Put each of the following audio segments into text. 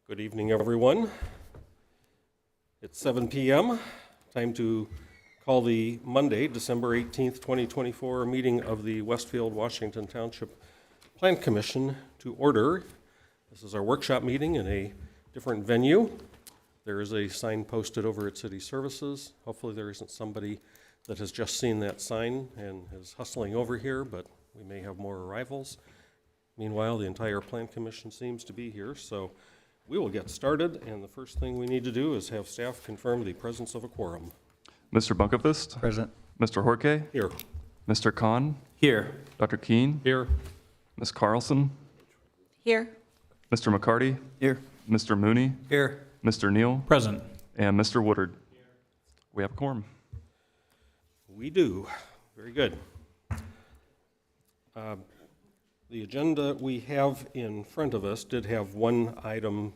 Good evening, everyone. It's 7 p.m. Time to call the Monday, December 18th, 2024 meeting of the Westfield, Washington Township Plan Commission to order. This is our workshop meeting in a different venue. There is a sign posted over at City Services. Hopefully there isn't somebody that has just seen that sign and is hustling over here, but we may have more arrivals. Meanwhile, the entire Plan Commission seems to be here, so we will get started, and the first thing we need to do is have staff confirm the presence of a quorum. Mr. Bunkefist? Present. Mr. Horke? Here. Mr. Kahn? Here. Dr. Keene? Here. Ms. Carlson? Here. Mr. McCarty? Here. Mr. Mooney? Here. Mr. Neal? Present. And Mr. Woodard? We have a quorum. We do. Very good. The agenda we have in front of us did have one item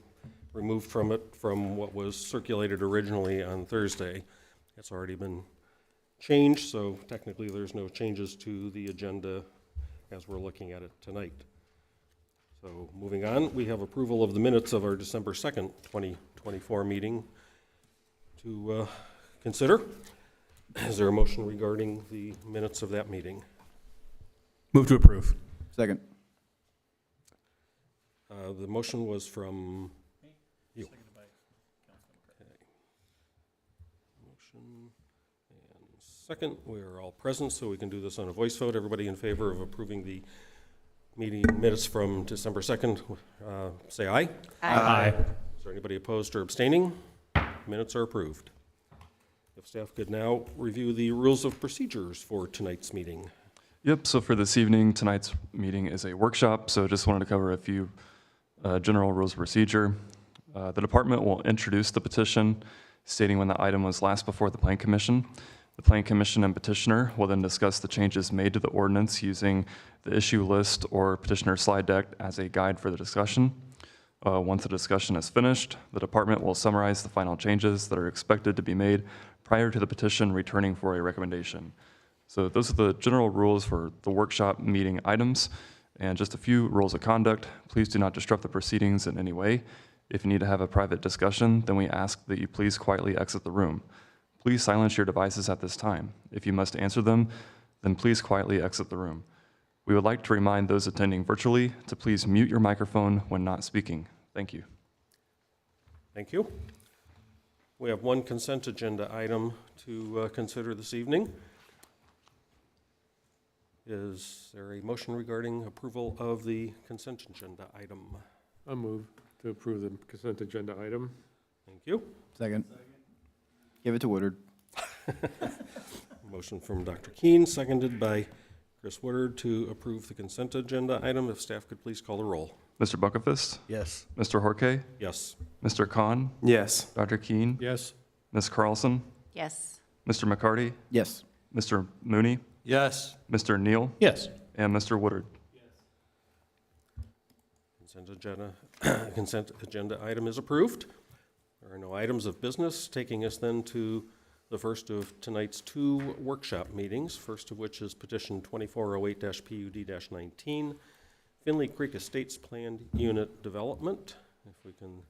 removed from it from what was circulated originally on Thursday. It's already been changed, so technically there's no changes to the agenda as we're looking at it tonight. So moving on, we have approval of the minutes of our December 2nd, 2024 meeting to consider. Is there a motion regarding the minutes of that meeting? Move to approve. Second. The motion was from you. Okay. Motion and second. We are all present, so we can do this on a voice vote. Everybody in favor of approving the meeting minutes from December 2nd, say aye. Aye. Is there anybody opposed or abstaining? Minutes are approved. If staff could now review the rules of procedures for tonight's meeting. Yep, so for this evening, tonight's meeting is a workshop, so just wanted to cover a few general rules of procedure. The department will introduce the petition, stating when the item was last before the Plan Commission. The Plan Commission and petitioner will then discuss the changes made to the ordinance using the issue list or petitioner slide deck as a guide for the discussion. Once the discussion is finished, the department will summarize the final changes that are expected to be made prior to the petition returning for a recommendation. So those are the general rules for the workshop meeting items, and just a few rules of conduct. Please do not disrupt the proceedings in any way. If you need to have a private discussion, then we ask that you please quietly exit the room. Please silence your devices at this time. If you must answer them, then please quietly exit the room. We would like to remind those attending virtually to please mute your microphone when not speaking. Thank you. Thank you. We have one consent agenda item to consider this evening. Is there a motion regarding approval of the consent agenda item? I'll move to approve the consent agenda item. Thank you. Second. Give it to Woodard. Motion from Dr. Keene, seconded by Chris Woodard to approve the consent agenda item. If staff could please call the roll. Mr. Bunkefist? Yes. Mr. Horke? Yes. Mr. Kahn? Yes. Dr. Keene? Yes. Ms. Carlson? Yes. Mr. McCarty? Yes. Mr. Mooney? Yes. Mr. Neal? Yes. And Mr. Woodard? Consent agenda item is approved. There are no items of business, taking us then to the first of tonight's two workshop meetings, first of which is petition 2408-PUD-19, Finley Creek Estates Planned Unit Development. If we can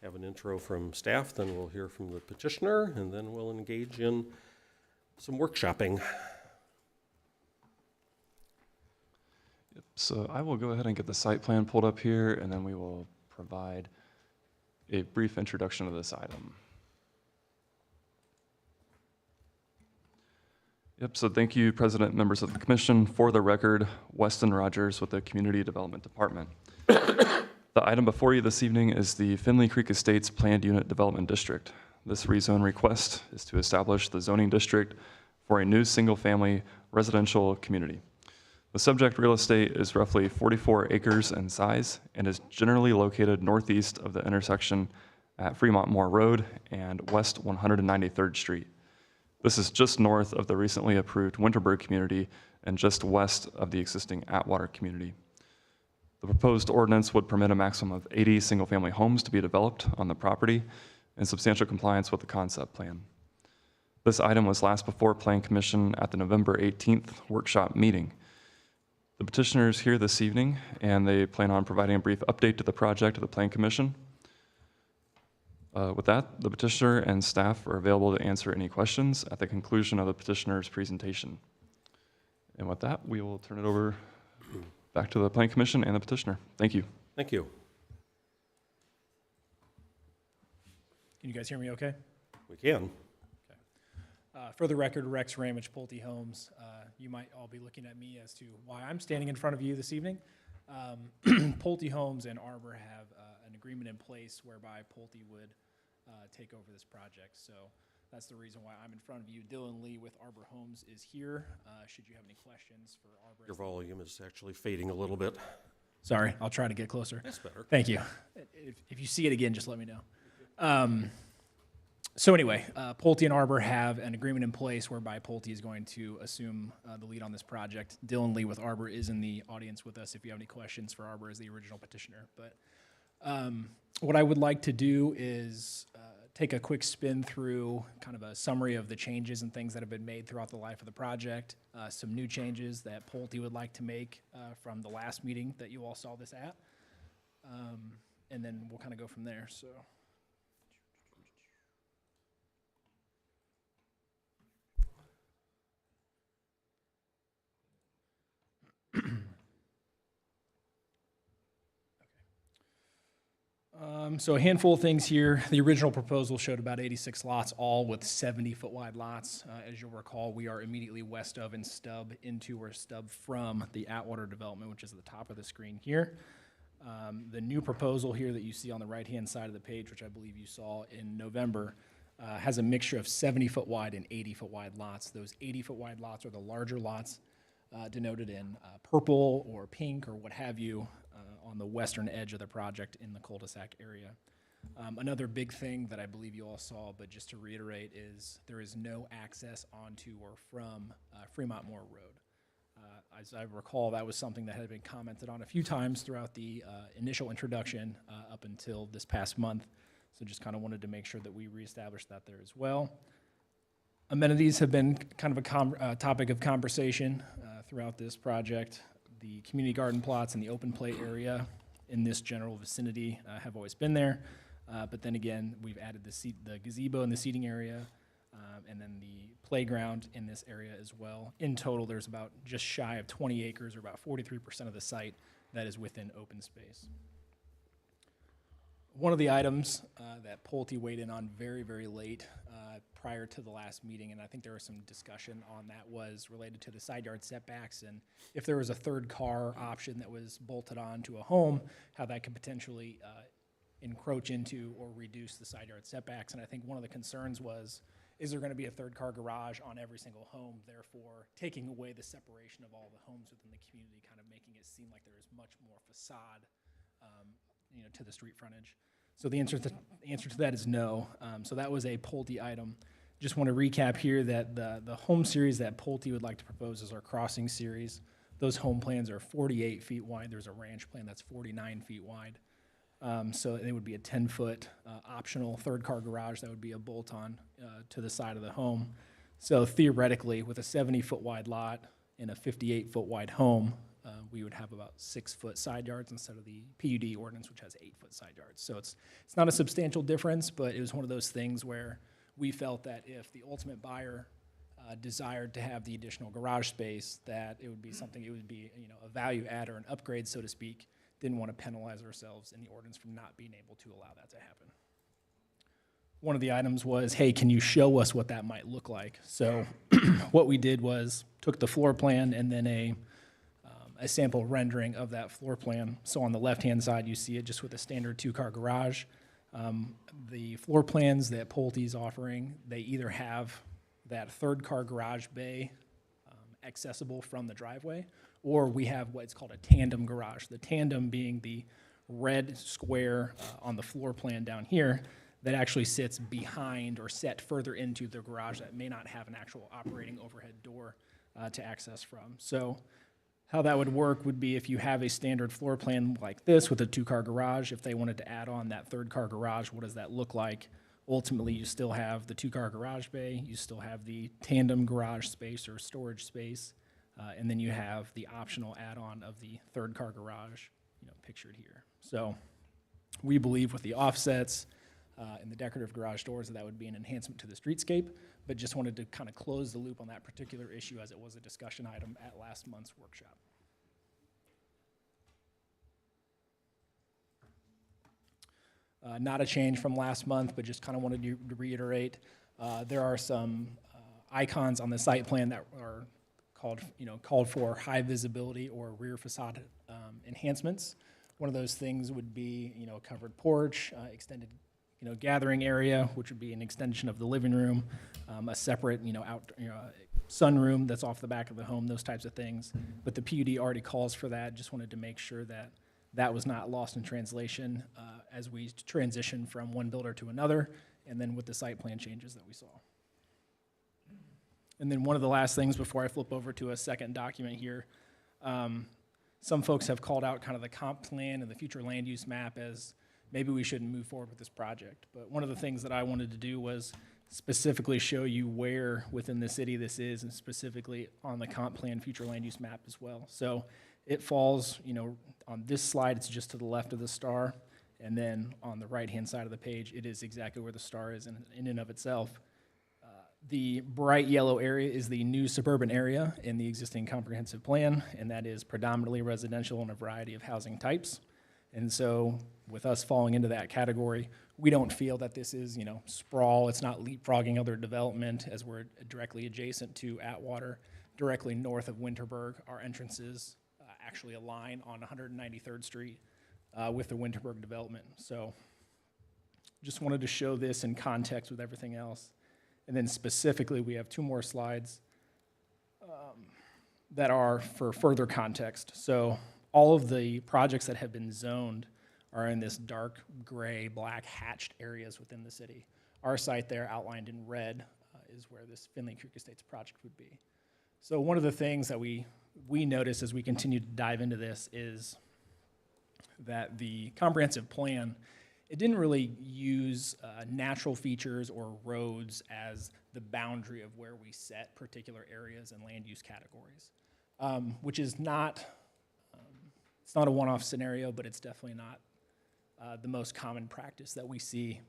have an intro from staff, then we'll hear from the petitioner, and then we'll engage in some workshopping. So I will go ahead and get the site plan pulled up here, and then we will provide a brief introduction of this item. Yep, so thank you, President, members of the Commission. For the record, Weston Rogers with the Community Development Department. The item before you this evening is the Finley Creek Estates Planned Unit Development District. This rezone request is to establish the zoning district for a new single-family residential community. The subject real estate is roughly 44 acres in size and is generally located northeast of the intersection at Fremont Moore Road and West 193rd Street. This is just north of the recently approved Winterberg community and just west of the existing Atwater community. The proposed ordinance would permit a maximum of 80 single-family homes to be developed on the property in substantial compliance with the concept plan. This item was last before Plan Commission at the November 18th workshop meeting. The petitioner is here this evening, and they plan on providing a brief update to the project to the Plan Commission. With that, the petitioner and staff are available to answer any questions at the conclusion of the petitioner's presentation. And with that, we will turn it over back to the Planning Commission and the petitioner. Thank you. Thank you. Can you guys hear me okay? We can. For the record, Rex Ramage, Pulte Homes. You might all be looking at me as to why I'm standing in front of you this evening. Pulte Homes and Arbor have an agreement in place whereby Pulte would take over this project. So that's the reason why I'm in front of you. Dylan Lee with Arbor Homes is here. Should you have any questions for Arbor? Your volume is actually fading a little bit. Sorry, I'll try to get closer. That's better. Thank you. If you see it again, just let me know. So anyway, Pulte and Arbor have an agreement in place whereby Pulte is going to assume the lead on this project. Dylan Lee with Arbor is in the audience with us if you have any questions for Arbor as the original petitioner. But what I would like to do is take a quick spin through kind of a summary of the changes and things that have been made throughout the life of the project, some new changes that Pulte would like to make from the last meeting that you all saw this at, and then we'll kind of go from there. So. So a handful of things here. The original proposal showed about 86 lots, all with 70-foot wide lots. As you'll recall, we are immediately west of and stub into or stub from the Atwater development, which is at the top of the screen here. The new proposal here that you see on the right-hand side of the page, which I believe you saw in November, has a mixture of 70-foot wide and 80-foot wide lots. Those 80-foot wide lots are the larger lots denoted in purple or pink or what have you, on the western edge of the project in the cul-de-sac area. Another big thing that I believe you all saw, but just to reiterate, is there is no access onto or from Fremont Moore Road. As I recall, that was something that had been commented on a few times throughout the initial introduction up until this past month. So just kind of wanted to make sure that we reestablished that there as well. Amenities have been kind of a topic of conversation throughout this project. The community garden plots and the open play area in this general vicinity have always been there. But then again, we've added the gazebo in the seating area and then the playground in this area as well. In total, there's about just shy of 20 acres or about 43% of the site that is within open space. One of the items that Pulte weighed in on very, very late prior to the last meeting, and I think there was some discussion on that, was related to the side yard setbacks and if there was a third car option that was bolted on to a home, how that could potentially encroach into or reduce the side yard setbacks. And I think one of the concerns was, is there going to be a third car garage on every single home, therefore taking away the separation of all the homes within the community, kind of making it seem like there is much more facade to the street frontage. So the answer to that is no. So that was a Pulte item. Just want to recap here that the home series that Pulte would like to propose is our crossing series. Those home plans are 48 feet wide. There's a ranch plan that's 49 feet wide. So it would be a 10-foot optional third car garage that would be a bolt-on to the side of the home. So theoretically, with a 70-foot wide lot and a 58-foot wide home, we would have about 6-foot side yards instead of the PUD ordinance, which has 8-foot side yards. So it's not a substantial difference, but it was one of those things where we felt that if the ultimate buyer desired to have the additional garage space, that it would be something, it would be a value add or an upgrade, so to speak. Didn't want to penalize ourselves in the ordinance for not being able to allow that to happen. One of the items was, hey, can you show us what that might look like? So what we did was took the floor plan and then a sample rendering of that floor plan. So on the left-hand side, you see it just with a standard 2-car garage. The floor plans that Pulte's offering, they either have that third-car garage bay accessible from the driveway, or we have what's called a tandem garage. The tandem being the red square on the floor plan down here that actually sits behind or set further into the garage that may not have an actual operating overhead door to access from. So how that would work would be if you have a standard floor plan like this with a 2-car garage, if they wanted to add on that 3rd-car garage, what does that look like? Ultimately, you still have the 2-car garage bay, you still have the tandem garage space or storage space, and then you have the optional add-on of the 3rd-car garage, pictured here. So we believe with the offsets, and the decorative garage doors, that would be an enhancement to the streetscape, but just wanted to kind of close the loop on that particular issue as it was a discussion item at last month's workshop. Not a change from last month, but just kind of wanted to reiterate, there are some icons on the site plan that are called for high visibility or rear facade enhancements. One of those things would be, a covered porch, extended, gathering area, which would be an extension of the living room, a separate, sunroom that's off the back of the home, those types of things. But the PUD already calls for that. Just wanted to make sure that that was not lost in translation as we transition from one builder to another, and then with the site plan changes that we saw. And then one of the last things before I flip over to a second document here, some folks have called out kind of the comp plan and the future land use map as maybe we shouldn't move forward with this project. But one of the things that I wanted to do was specifically show you where within the city this is, and specifically on the comp plan future land use map as well. So it falls, on this slide, it's just to the left of the star. And then on the right-hand side of the page, it is exactly where the star is in and of itself. The bright yellow area is the new suburban area in the existing comprehensive plan, and that is predominantly residential and a variety of housing types. And so with us falling into that category, we don't feel that this is, sprawl. It's not leapfrogging other development, as we're directly adjacent to Atwater, directly north of Winterberg. Our entrances actually align on 193rd Street with the Winterberg development. So just wanted to show this in context with everything else. And then specifically, we have two more slides that are for further context. So all of the projects that have been zoned are in this dark gray, black hatched areas within the city. Our site there, outlined in red, is where this Finley Creek Estates project would be. So one of the things that we notice as we continue to dive into this is that the comprehensive plan, it didn't really use natural features or roads as the boundary of where we set particular areas and land use categories, which is not, it's not a one-off scenario, but it's definitely not the most common practice that we see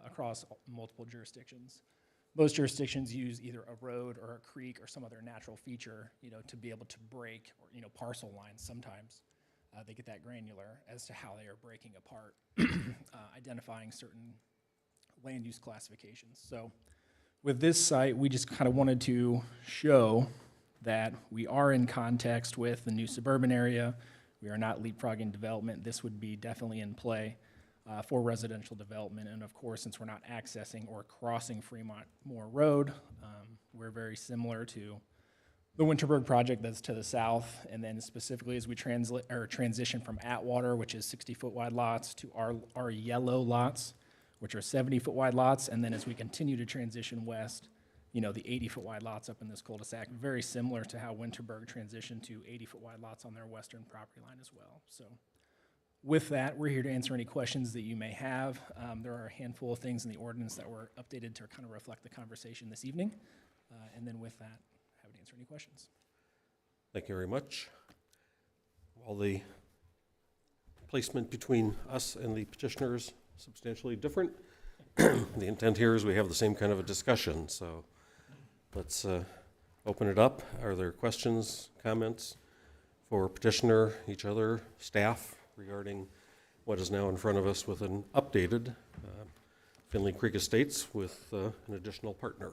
across multiple jurisdictions. Most jurisdictions use either a road or a creek or some other natural feature, to be able to break, or, parcel lines sometimes. They get that granular as to how they are breaking apart, identifying certain land use classifications. So with this site, we just kind of wanted to show that we are in context with the new suburban area. We are not leapfrogging development. This would be definitely in play for residential development. And of course, since we're not accessing or crossing Fremont Moore Road, we're very similar to the Winterberg project that's to the south, and then specifically as we transition from Atwater, which is 60-foot wide lots, to our yellow lots, which are 70-foot wide lots, and then as we continue to transition west, the 80-foot wide lots up in this cul-de-sac, very similar to how Winterberg transitioned to 80-foot wide lots on their western property line as well. So with that, we're here to answer any questions that you may have. There are a handful of things in the ordinance that were updated to kind of reflect the conversation this evening, and then with that, happy to answer any questions. Thank you very much. While the placement between us and the petitioner is substantially different, the intent here is we have the same kind of a discussion. So let's open it up. Are there questions, comments for petitioner, each other, staff regarding what is now in front of us with an updated Finley Creek Estates with an additional partner?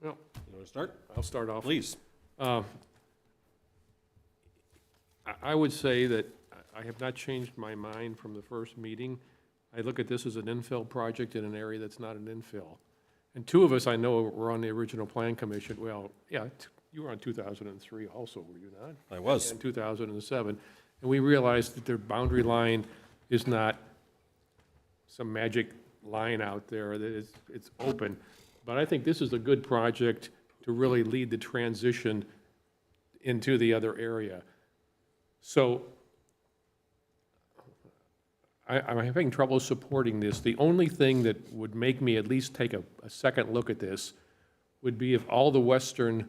Well, You want to start? I'll start off. Please. I would say that I have not changed my mind from the first meeting. I look at this as an infill project in an area that's not an infill. And two of us I know were on the original plan commission. Well, yeah, you were on 2003 also, were you not? I was. In 2007. And we realized that their boundary line is not some magic line out there, that it's open. But I think this is a good project to really lead the transition into the other area. So I'm having trouble supporting this. The only thing that would make me at least take a second look at this would be if all the western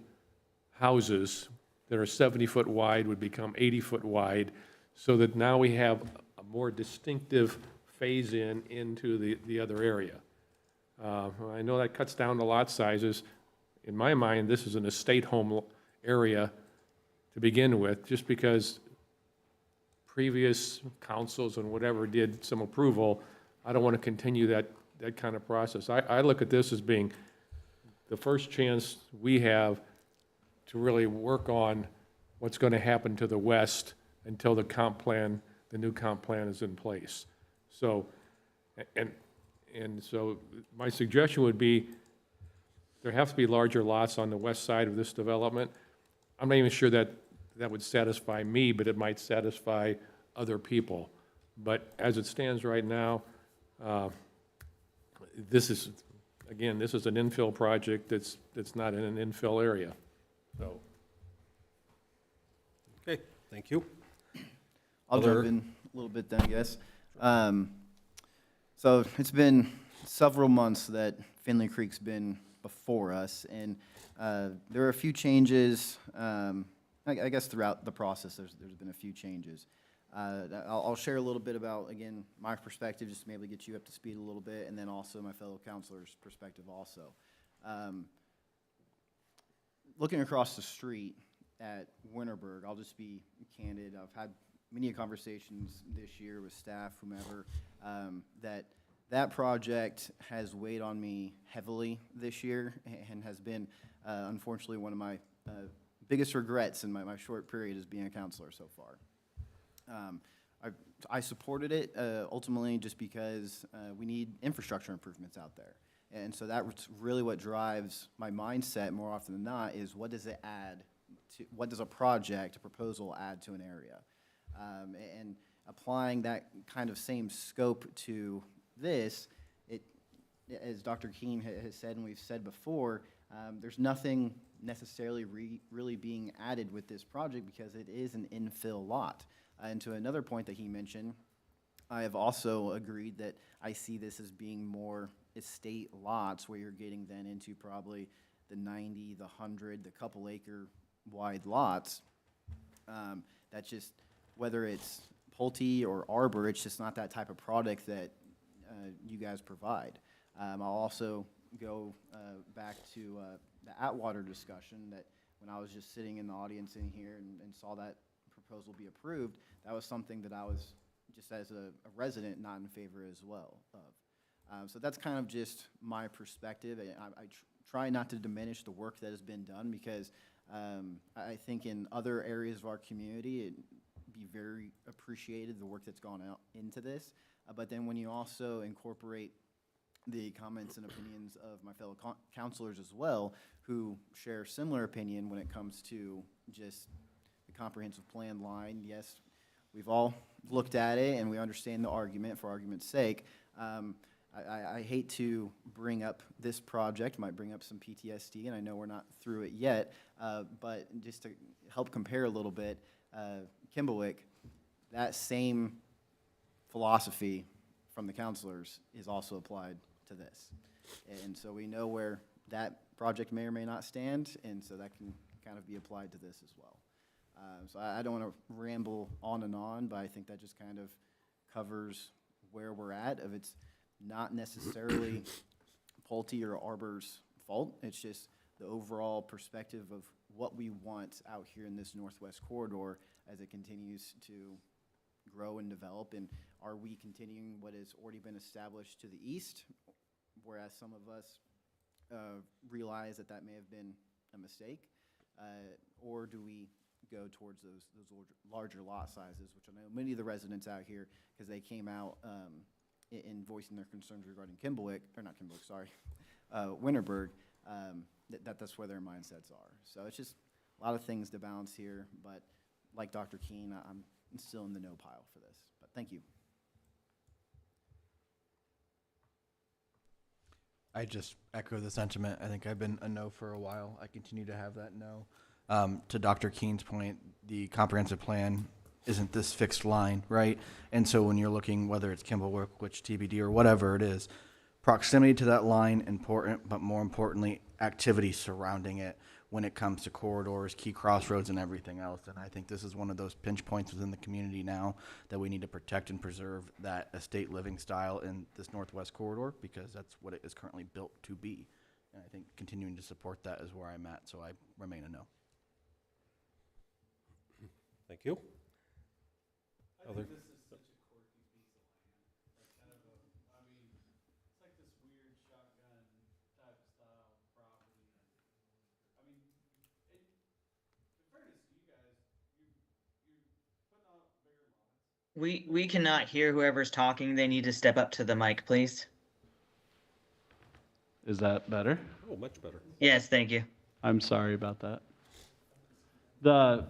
houses that are 70-foot wide would become 80-foot wide, so that now we have a more distinctive phase in into the other area. I know that cuts down the lot sizes. In my mind, this is an estate home area to begin with, just because previous councils and whatever did some approval. I don't want to continue that kind of process. I look at this as being the first chance we have to really work on what's going to happen to the west until the comp plan, the new comp plan is in place. So, and so my suggestion would be there have to be larger lots on the west side of this development. I'm not even sure that that would satisfy me, but it might satisfy other people. But as it stands right now, this is, again, this is an infill project that's not in an infill area, so. Okay, thank you. I'll Other- jump in a little bit then, I guess. So it's been several months that Finley Creek's been before us, and there are a few changes. I guess throughout the process, there's been a few changes. I'll share a little bit about, again, my perspective, just to maybe get you up to speed a little bit, and then also my fellow counselors' perspective also. Looking across the street at Winterberg, I'll just be candid. I've had many conversations this year with staff, whomever, that project has weighed on me heavily this year and has been, unfortunately, one of my biggest regrets in my short period as being a counselor so far. I supported it ultimately just because we need infrastructure improvements out there. And so that's really what drives my mindset more often than not is what does it add to, what does a project, a proposal add to an area? And applying that kind of same scope to this, as Dr. Keene has said and we've said before, there's nothing necessarily really being added with this project because it is an infill lot. And to another point that he mentioned, I have also agreed that I see this as being more estate lots where you're getting then into probably the 90, the 100, the couple acre wide lots. That's just, whether it's Pulte or Arbor, it's just not that type of product that you guys provide. I'll also go back to the Atwater discussion that when I was just sitting in the audience in here and saw that proposal be approved, that was something that I was just as a resident not in favor as well of. So that's kind of just my perspective. I try not to diminish the work that has been done because I think in other areas of our community it'd be very appreciated, the work that's gone out into this. But then when you also incorporate the comments and opinions of my fellow counselors as well, who share similar opinion when it comes to just the comprehensive plan line. Yes, we've all looked at it and we understand the argument for argument's sake. I hate to bring up this project, might bring up some PTSD, and I know we're not through it yet, but just to help compare a little bit, Kimblewick, that same philosophy from the counselors is also applied to this. And so we know where that project may or may not stand, and so that can kind of be applied to this as well. So I don't want to ramble on and on, but I think that just kind of covers where we're at. If it's not necessarily Pulte or Arbor's fault, it's just the overall perspective of what we want out here in this northwest corridor as it continues to grow and develop. And are we continuing what has already been established to the east, whereas some of us realize that that may have been a mistake, or do we go towards those larger lot sizes, which I know many of the residents out here, because they came out in voicing their concerns regarding Winterberg, that's where their mindsets are. So it's just a lot of things to balance here, but like Dr. Keene, I'm still in the no pile for this, but thank you. I just echo the sentiment. I think I've been a no for a while. I continue to have that no. To Dr. Keene's point, the comprehensive plan isn't this fixed line, right? And so when you're looking, whether it's Kimblewick, which TBD or whatever it is, proximity to that line important, but more importantly, activity surrounding it. when it comes to corridors, key crossroads, and everything else. And I think this is one of those pinch points within the community now that we need to protect and preserve that estate living style in this northwest corridor, because that's what it is currently built to be. And I think continuing to support that is where I'm at, so I remain a no. Thank you. Other- We cannot hear whoever's talking. They need to step up to the mic, please. Is that better? Oh, much better. Yes, thank you. I'm sorry about that. The,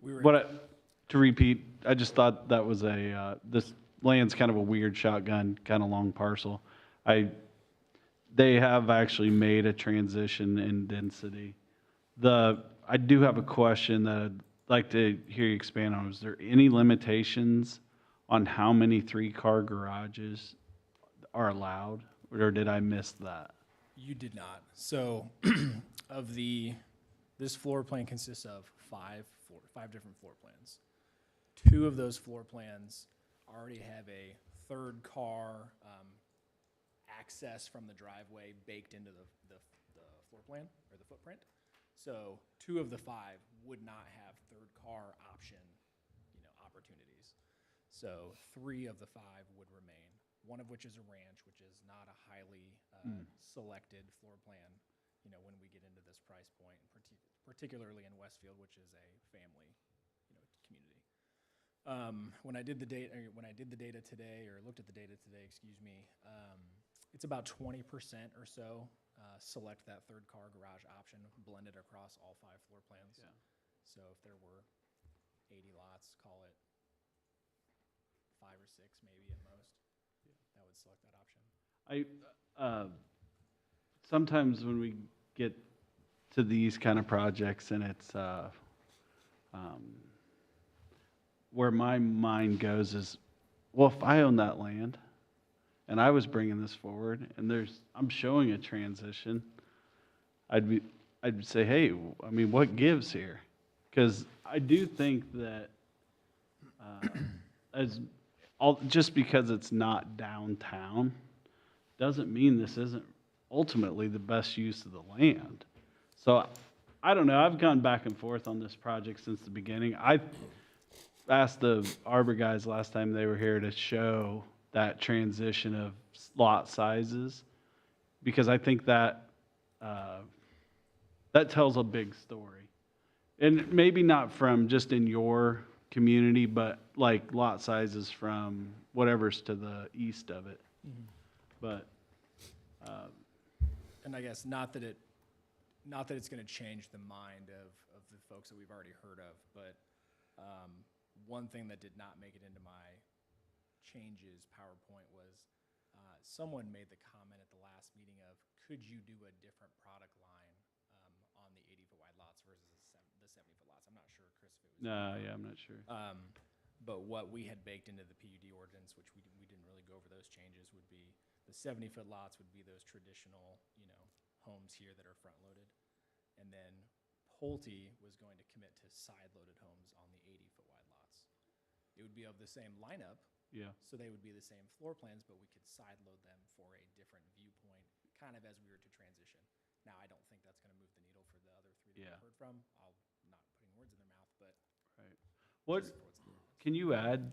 We were- to repeat, I just thought that was this land's kind of a weird shotgun, kind of long parcel. They have actually made a transition in density. I do have a question that I'd like to hear you expand on. Is there any limitations on how many 3-car garages are allowed, or did I miss that? You did not. So this floor plan consists of five different floor plans. 2 of those floor plans already have a third car access from the driveway baked into the floor plan or the footprint. So 2 of the 5 would not have third car option, opportunities. So 3 of the 5 would remain. One of which is a ranch, which is not a highly selected floor plan, when we get into this price point, particularly in Westfield, which is a family, community. When I did the data today, or looked at the data today, excuse me, it's about 20% or so select that third car garage option blended across all 5 floor plans. Yeah. So if there were 80 lots, call it 5 or 6 maybe at most, that would select that option. Sometimes when we get to these kind of projects and it's, where my mind goes is, well, if I own that land and I was bringing this forward and I'm showing a transition, I'd say, hey, I mean, what gives here? Because I do think that just because it's not downtown doesn't mean this isn't ultimately the best use of the land. So I don't know. I've gone back and forth on this project since the beginning. I asked the Arbor guys last time they were here to show that transition of lot sizes, because I think that that tells a big story. And maybe not from just in your community, but like lot sizes from whatever's to the east of it. But And I guess not that it's going to change the mind of the folks that we've already heard of, but one thing that did not make it into my changes PowerPoint was someone made the comment at the last meeting of, could you do a different product line on the 80-foot wide lots versus the 70-foot lots? I'm not sure, Chris, if it was. yeah, I'm not sure. But what we had baked into the PUD ordinance, which we didn't really go over those changes, would be the 70-foot lots would be those traditional, homes here that are front-loaded. And then Pulte was going to commit to side-loaded homes on the 80-foot wide lots. It would be of the same lineup, Yeah. so they would be the same floor plans, but we could side-load them for a different viewpoint, kind of as we were to transition. Now, I don't think that's going to move the needle for the other 3 that Yeah. we've heard from. I'll not putting words in their mouth, but Right. What just for what's there. can you add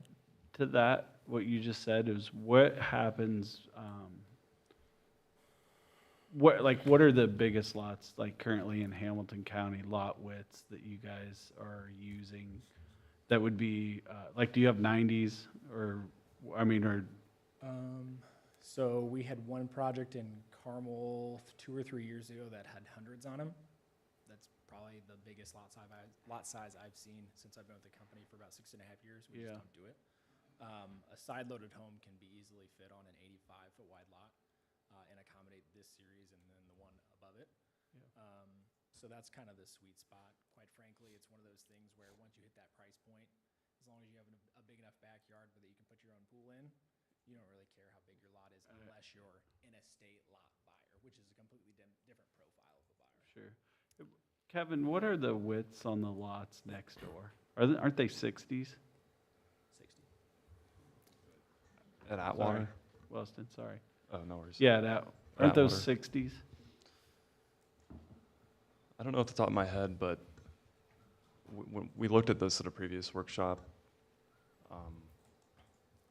to that? What you just said is what happens. What are the biggest lots like currently in Hamilton County lot widths that you guys are using? That would be do you have 90s or So we had one project in Carmel 2 or 3 years ago that had hundreds on them. That's probably the biggest lot size I've seen since I've been with the company for about 6.5 years. We Yeah. just don't do it. A side-loaded home can be easily fit on an 85-foot wide lot and accommodate this series and then the one above it. So that's kind of the sweet spot. Quite frankly, it's one of those things where once you hit that price point, as long as you have a big enough backyard that you can put your own pool in, you don't really care how big your lot is unless you're an estate lot buyer, which is a completely different profile of a buyer. Sure. Kevin, what are the widths on the lots next door? Aren't they 60s? At Atwater? Weston, sorry. Oh, no worries. Yeah, aren't those Atwater. 60s? I don't know off the top of my head, but when we looked at this at a previous workshop,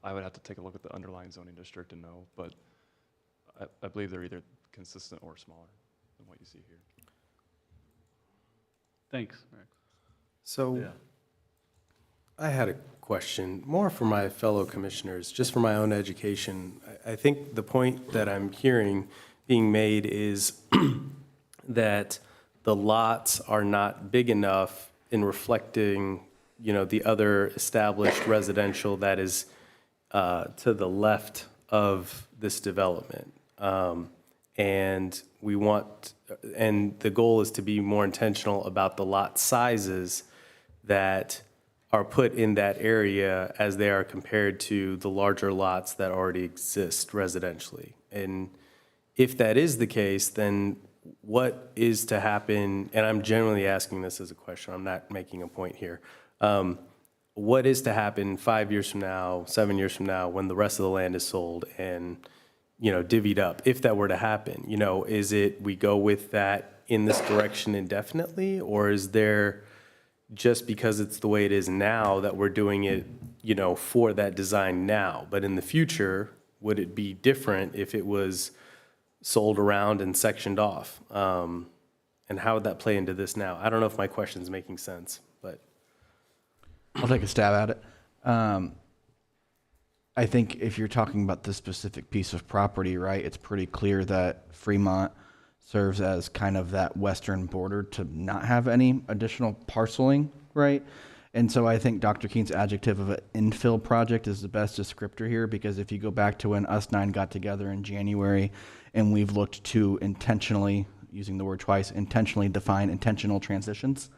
I would have to take a look at the underlying zoning district and know, but I believe they're either consistent or smaller than what you see here. Thanks, Rex. So I had a question, more for my fellow commissioners, just for my own education. I think the point that I'm hearing being made is that the lots are not big enough in reflecting, the other established residential that is to the left of this development. And the goal is to be more intentional about the lot sizes that are put in that area as they are compared to the larger lots that already exist residentially. And if that is the case, then what is to happen, and I'm generally asking this as a question, I'm not making a point here. What is to happen 5 years from now, 7 years from now, when the rest of the land is sold and, divvied up, if that were to happen? Is it we go with that in this direction indefinitely, or is there, just because it's the way it is now, that we're doing it, for that design now? But in the future, would it be different if it was sold around and sectioned off? And how would that play into this now? I don't know if my question's making sense, but. I'll take a stab at it. I think if you're talking about this specific piece of property, right, it's pretty clear that Fremont serves as kind of that western border to not have any additional parceling, right? And so I think Dr. Keen's adjective of an infill project is the best descriptor here, because if you go back to when us 9 got together in January and we've looked to intentionally, using the word twice, intentionally define intentional transitions,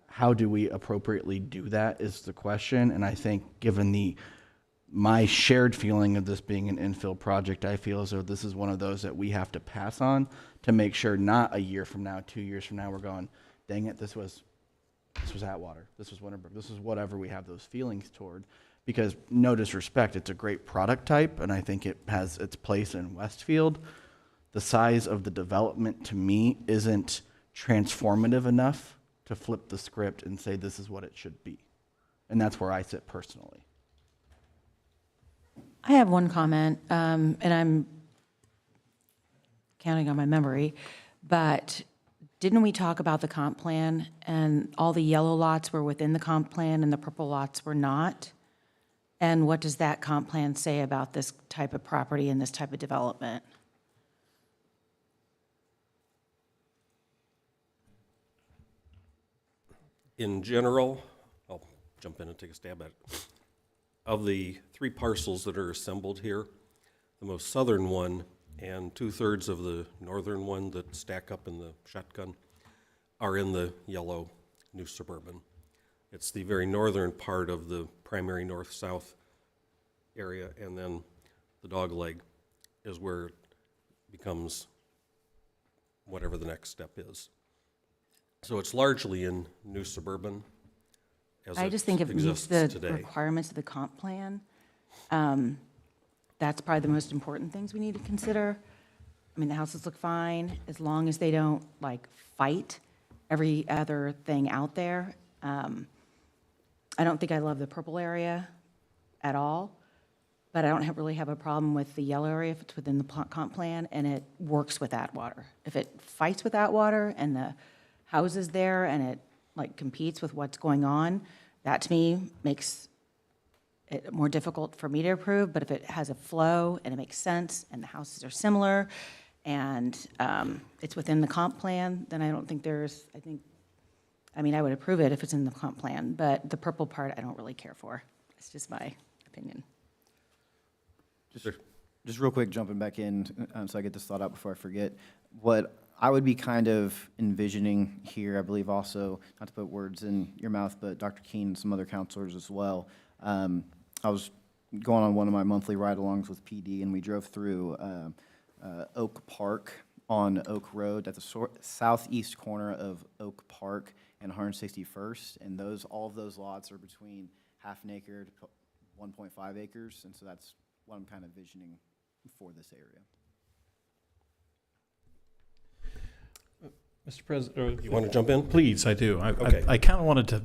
how do we appropriately do that is the question. And I think given my shared feeling of this being an infill project, I feel as though this is one of those that we have to pass on to make sure not a year from now, 2 years from now, we're going, dang it, this was Atwater, this was Winterberg, this is whatever we have those feelings toward. Because no disrespect, it's a great product type, and I think it has its place in Westfield. The size of the development to me isn't transformative enough to flip the script and say this is what it should be. And that's where I sit personally. I have one comment, and I'm counting on my memory, but didn't we talk about the comp plan and all the yellow lots were within the comp plan and the purple lots were not? And what does that comp plan say about this type of property and this type of development? In general, I'll jump in and take a stab at it. Of the 3 parcels that are assembled here, the most southern one and 2/3 of the northern one that stack up in the shotgun are in the yellow new suburban. It's the very northern part of the primary north-south area, and then the dog leg is where it becomes whatever the next step is. So it's largely in new suburban as I it just think it meets exists the today. requirements of the comp plan. That's probably the most important things we need to consider. I mean, the houses look fine, as long as they don't, fight every other thing out there. I don't think I love the purple area at all, but I don't really have a problem with the yellow area if it's within the comp plan and it works with Atwater. If it fights with Atwater and the houses there and it competes with what's going on, that to me makes it more difficult for me to approve. But if it has a flow and it makes sense and the houses are similar and it's within the comp plan, then I don't think I would approve it if it's in the comp plan, but the purple part I don't really care for. It's just my opinion. Just real quick, jumping back in, so I get this thought out before I forget. What I would be kind of envisioning here, I believe also, not to put words in your mouth, but Dr. Keen and some other counselors as well. I was going on one of my monthly ride-alongs with PD, and we drove through Oak Park, on Oak Road at the southeast corner of Oak Park and 161st. And all of those lots are between half an acre to 1.5 acres. And so that's what I'm kind of visioning for this area. Mr. President, You want to jump in? please, I do. Okay. I kind of wanted to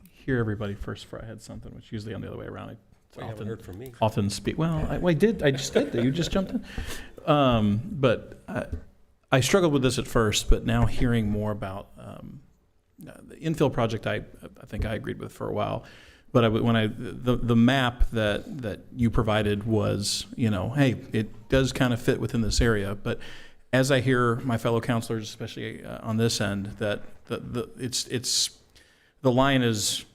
hear everybody first before I had something, which usually on the other way around. Well, you haven't heard from me. Often speak. Well, I did. I just did. You just jumped in. But I struggled with this at first, but now hearing more about the infill project, I think I agreed with for a while. But the map that you provided was, hey, it does kind of fit within this area, but as I hear my fellow counselors, especially on this end, that the line is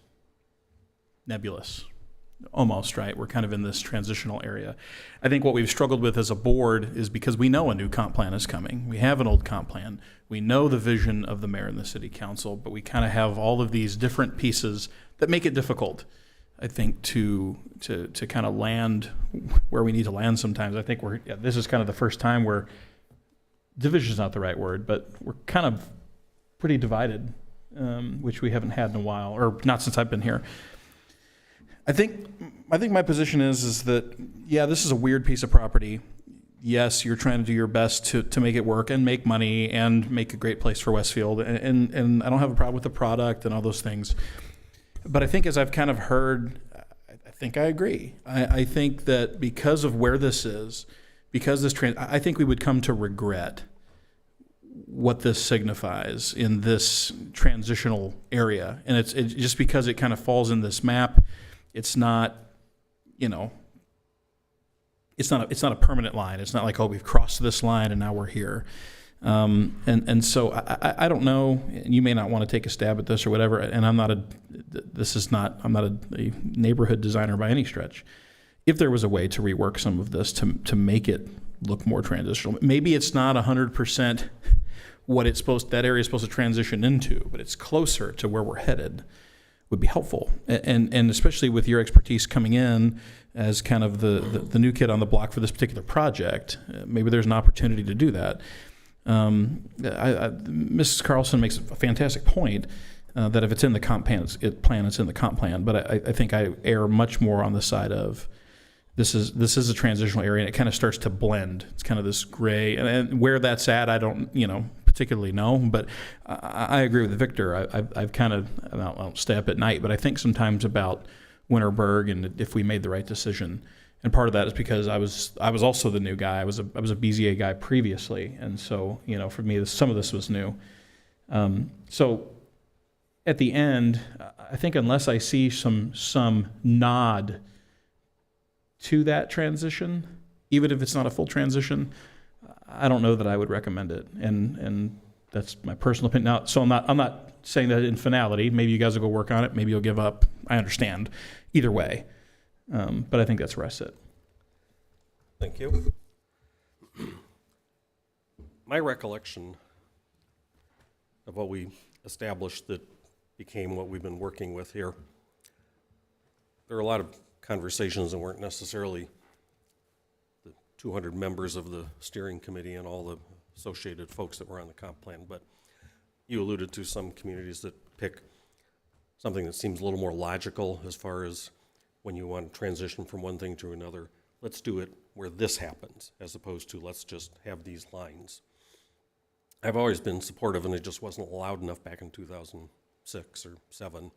nebulous, almost, right? We're kind of in this transitional area. I think what we've struggled with as a board is because we know a new comp plan is coming. We have an old comp plan. We know the vision of the mayor and the city council, but we kind of have all of these different pieces that make it difficult, I think, to kind of land where we need to land sometimes. I think this is kind of the first time where division is not the right word, but we're kind of pretty divided, which we haven't had in a while, or not since I've been here. I think my position is that, yeah, this is a weird piece of property. Yes, you're trying to do your best to make it work and make money and make a great place for Westfield, and I don't have a problem with the product and all those things. But I think as I've kind of heard, I think I agree. I think that because of where this is, because I think we would come to regret what this signifies in this transitional area. And it's just because it kind of falls in this map, it's not, it's not a permanent line. It's not like, oh, we've crossed this line and now we're here. And so I don't know, you may not want to take a stab at this or whatever, and I'm not a neighborhood designer by any stretch. If there was a way to rework some of this to make it look more transitional, maybe it's not 100% what that area is supposed to transition into, but it's closer to where we're headed, would be helpful. And especially with your expertise coming in as kind of the new kid on the block for this particular project, maybe there's an opportunity to do that. Mrs. Carlson makes a fantastic point that if it's in the comp plan, it's in the comp plan. But I think I err much more on the side of this is a transitional area, and it kind of starts to blend. It's kind of this gray, and where that's at, I don't particularly know. But I agree with Victor. I've kind of, I don't stay up at night, but I think sometimes about Winterberg and if we made the right decision. And part of that is because I was also the new guy. I was a BZA guy previously, and so for me, some of this was new. So at the end, I think unless I see some nod to that transition, even if it's not a full transition, I don't know that I would recommend it. And that's my personal opinion. Now, so I'm not saying that in finality. Maybe you guys will go work on it. Maybe you'll give up. I understand. Either way. But I think that's where I sit. Thank you. My recollection of what we established that became what we've been working with here, there are a lot of conversations that weren't necessarily the 200 members of the steering committee and all the associated folks that were on the comp plan, but you alluded to some communities that pick something that seems a little more logical as far as when you want to transition from one thing to another. Let's do it where this happens, as opposed to let's just have these lines. I've always been supportive, and it just wasn't loud enough back in 2006 or 7,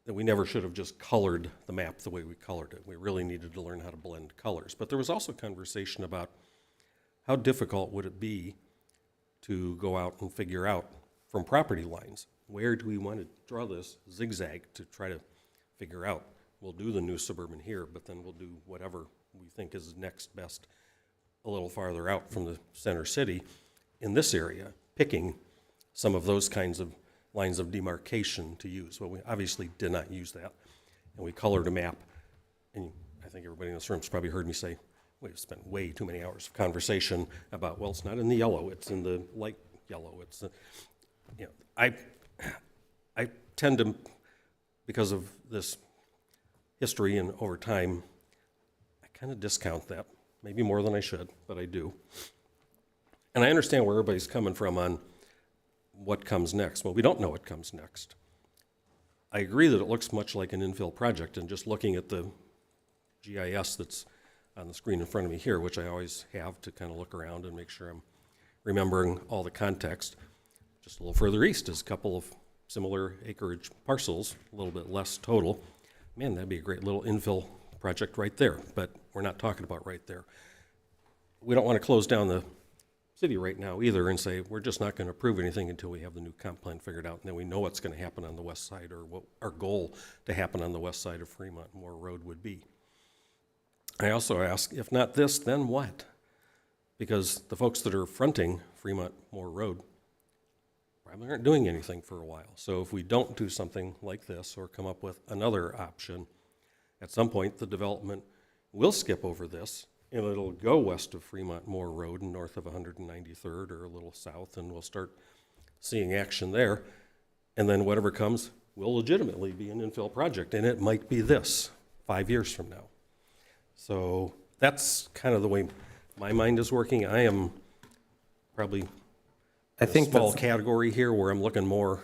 that we never should have just colored the map the way we colored it. We really needed to learn how to blend colors. But there was also conversation about how difficult would it be to go out and figure out from property lines, where do we want to draw this zigzag to try to figure out. We'll do the new suburban here, but then we'll do whatever we think is next best a little farther out from the center city in this area, picking some of those kinds of lines of demarcation to use. Well, we obviously did not use that, and we colored a map, and I think everybody in this room's probably heard me say, we've spent way too many hours of conversation about, well, it's not in the yellow, it's in the light yellow. It's, I tend to, because of this history and over time, I kind of discount that, maybe more than I should, but I do. And I understand where everybody's coming from on what comes next. Well, we don't know what comes next. I agree that it looks much like an infill project, and just looking at the GIS that's on the screen in front of me here, which I always have to kind of look around and make sure I'm remembering all the context. Just a little further east is a couple of similar acreage parcels, a little bit less total. Man, that'd be a great little infill project right there, but we're not talking about right there. We don't want to close down the city right now either and say, we're just not going to approve anything until we have the new comp plan figured out, and then we know what's going to happen on the west side, or what our goal to happen on the west side of Fremont Moore Road would be. I also ask, if not this, then what? Because the folks that are fronting Fremont Moore Road probably aren't doing anything for a while. So if we don't do something like this or come up with another option, at some point the development will skip over this, and it'll go west of Fremont Moore Road and north of 193rd, or a little south, and we'll start seeing action there. And then whatever comes will legitimately be an infill project, and it might be this 5 years from now. So that's kind of the way my mind is working. I am probably I think a small that's, category here where I'm looking more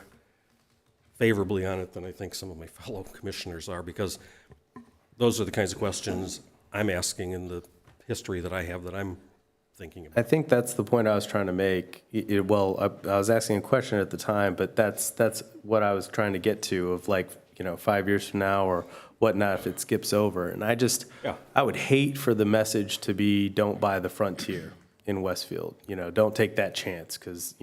favorably on it than I think some of my fellow commissioners are, because those are the kinds of questions I'm asking in the history that I have that I'm thinking I about. think that's the point I was trying to make. Well, I was asking a question at the time, but that's what I was trying to get to, of like, 5 years from now or whatnot if it skips over. And I would hate for the message to be, don't buy the Frontier in Westfield. Don't take that chance, because,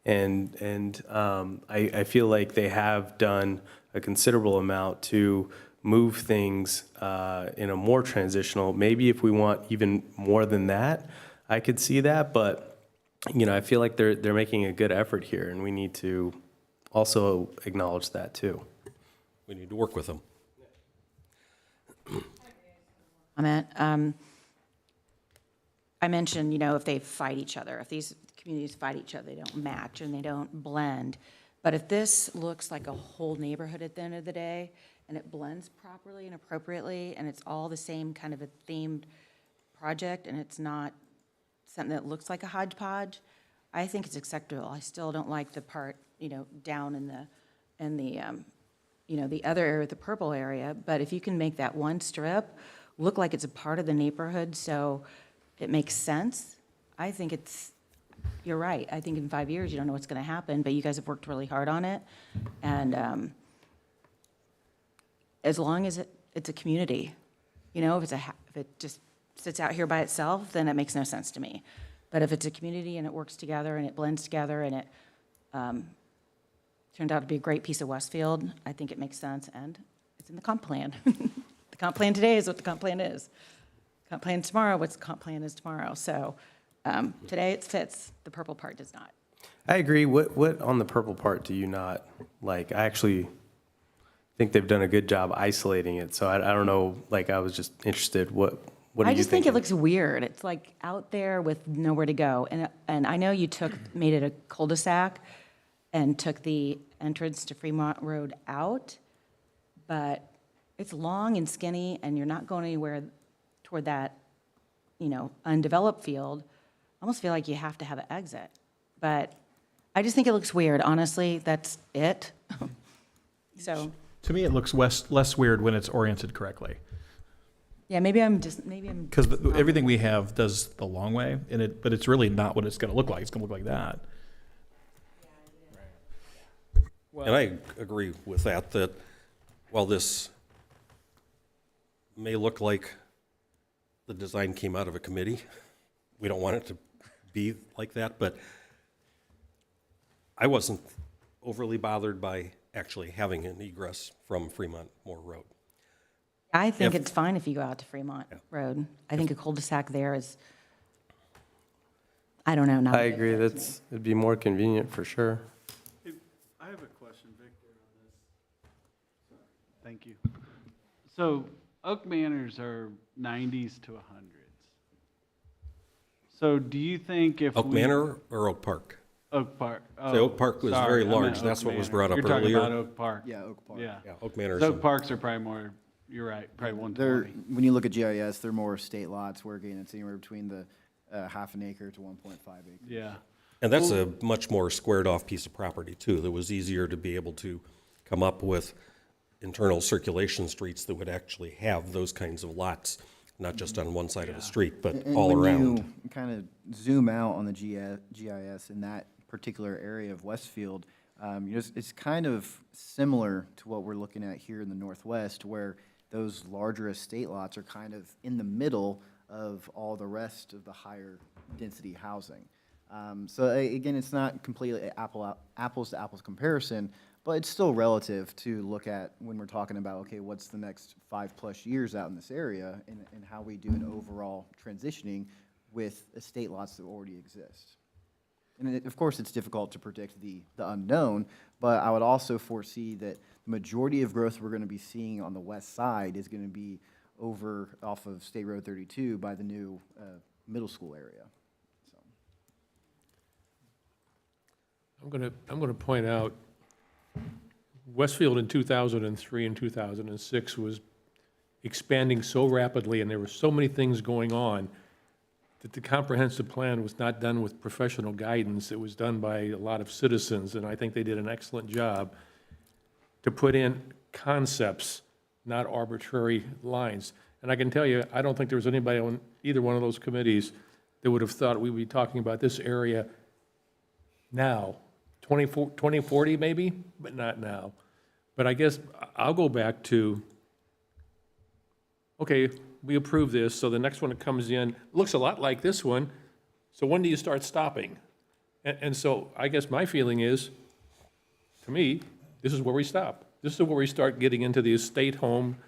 and I feel like they have done a considerable amount to move things in a more transitional. Maybe if we want even more than that, I could see that. But I feel like they're making a good effort here, and we need to also acknowledge that too. We need to work with them. I mentioned, if they fight each other, if these communities fight each other, they don't match and they don't blend. But if this looks like a whole neighborhood at the end of the day, and it blends properly and appropriately, and it's all the same kind of a themed project, and it's not something that looks like a hodgepodge, I think it's acceptable. I still don't like the part, down in the other area, the purple area, but if you can make that one strip look like it's a part of the neighborhood so it makes sense, I think you're right. I think in 5 years, you don't know what's going to happen, but you guys have worked really hard on it. And as long as it's a community, if it just sits out here by itself, then it makes no sense to me. But if it's a community and it works together and it blends together and it turned out to be a great piece of Westfield, I think it makes sense, and it's in the comp plan. The comp plan today is what the comp plan is. Comp plan tomorrow, what's the comp plan is tomorrow. So today it fits, the purple part does not. I agree. What on the purple part do you not like? I actually think they've done a good job isolating it. So I don't know, I was just interested, what are you thinking? I just think it looks weird. It's like out there with nowhere to go. And I know you made it a cul-de-sac and took the entrance to Fremont Road out, but it's long and skinny, and you're not going anywhere toward that, undeveloped field. I almost feel like you have to have an exit. But I just think it looks weird. Honestly, that's it. So, To me, it looks less weird when it's oriented correctly. yeah, maybe I'm Because everything we have does the long way, but it's really not what it's going to look like. It's going to look like that. And I agree with that while this may look like the design came out of a committee, we don't want it to be like that, but I wasn't overly bothered by actually having an egress from Fremont Moore Road. I think it's fine if you go out to Fremont Road. I think a cul-de-sac there is, I don't know. Not I agree. It'd be more convenient for sure. I have a question, Victor, on this. Thank you. So Oak Manors are 90s to 100s. So do you think if Oak Manor or Oak Park? Oak Park. The Oak Park was very large. That's what was brought up You're talking earlier. about Oak Park. Yeah, Oak Park. Yeah. Yeah, Oak Manor. Oak Parks are probably more, you're right, probably They're, 120. when you look at GIS, they're more state lots. We're getting it's anywhere between the half an acre to 1.5 acres. Yeah. And that's a much more squared-off piece of property, too, that was easier to be able to come up with internal circulation streets that would actually have those kinds of lots, not just on one side of the street, but And all when around. you kind of zoom out on the GIS in that particular area of Westfield, it's kind of similar to what we're looking at here in the Northwest, where those larger estate lots are kind of in the middle of all the rest of the higher density housing. Again, it's not completely apples to apples comparison, but it's still relative to look at when we're talking about, okay, what's the next 5+ years out in this area, and how we do an overall transitioning with estate lots that already exist. And of course, it's difficult to predict the unknown, but I would also foresee that the majority of growth we're going to be seeing on the west side is going to be over off of State Road 32 by the new middle school area. So. I'm gonna point out, Westfield in 2003 and 2006 was expanding so rapidly, and there were so many things going on, that the comprehensive plan was not done with professional guidance. It was done by a lot of citizens, and I think they did an excellent job to put in concepts, not arbitrary lines. And I can tell you, I don't think there was anybody on either one of those committees that would have thought we would be talking about this area now, 2040 maybe, but not now. But I guess I'll go back to, okay, we approve this, so the next one that comes in looks a lot like this one, so when do you start stopping? And so I guess my feeling is, to me, this is where we stop. This is where we start getting into the estate home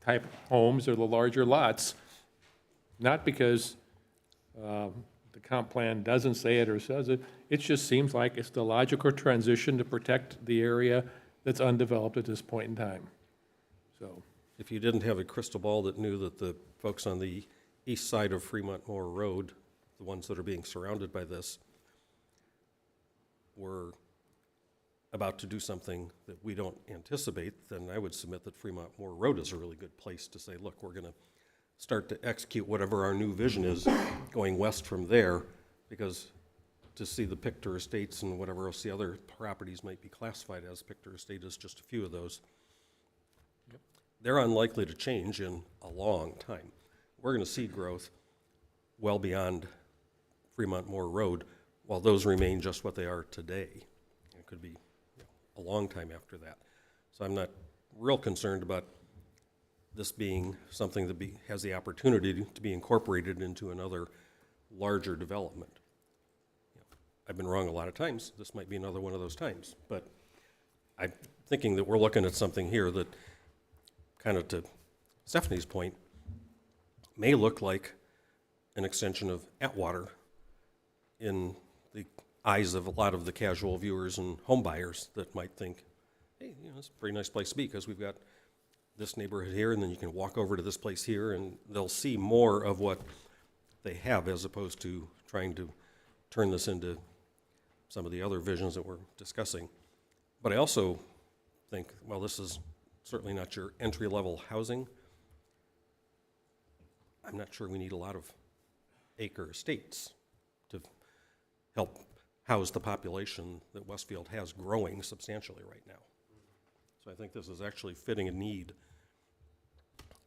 type homes or the larger lots, not because the comp plan doesn't say it or says it. It just seems like it's the logical transition to protect the area that's undeveloped at this point in time. So. If you didn't have a crystal ball that knew that the folks on the east side of Fremont Moore Road, the ones that are being surrounded by this, were about to do something that we don't anticipate, then I would submit that Fremont Moore Road is a really good place to say, look, we're going to start to execute whatever our new vision is going west from there, because to see the Pictor Estates and whatever else the other properties might be classified as, Pictor Estate is just a few of those. They're unlikely to change in a long time. We're going to see growth well beyond Fremont Moore Road, while those remain just what they are today. It could be a long time after that. So I'm not real concerned about this being something that has the opportunity to be incorporated into another larger development. I've been wrong a lot of times. This might be another one of those times. But I'm thinking that we're looking at something here that, kind of to Stephanie's point, may look like an extension of Atwater in the eyes of a lot of the casual viewers and home buyers that might think, hey, it's a pretty nice place to be because we've got this neighborhood here, and then you can walk over to this place here, and they'll see more of what they have as opposed to trying to turn this into some of the other visions that we're discussing. But I also think, well, this is certainly not your entry-level housing. I'm not sure we need a lot of acre estates to help house the population that Westfield has growing substantially right now. So I think this is actually fitting a need,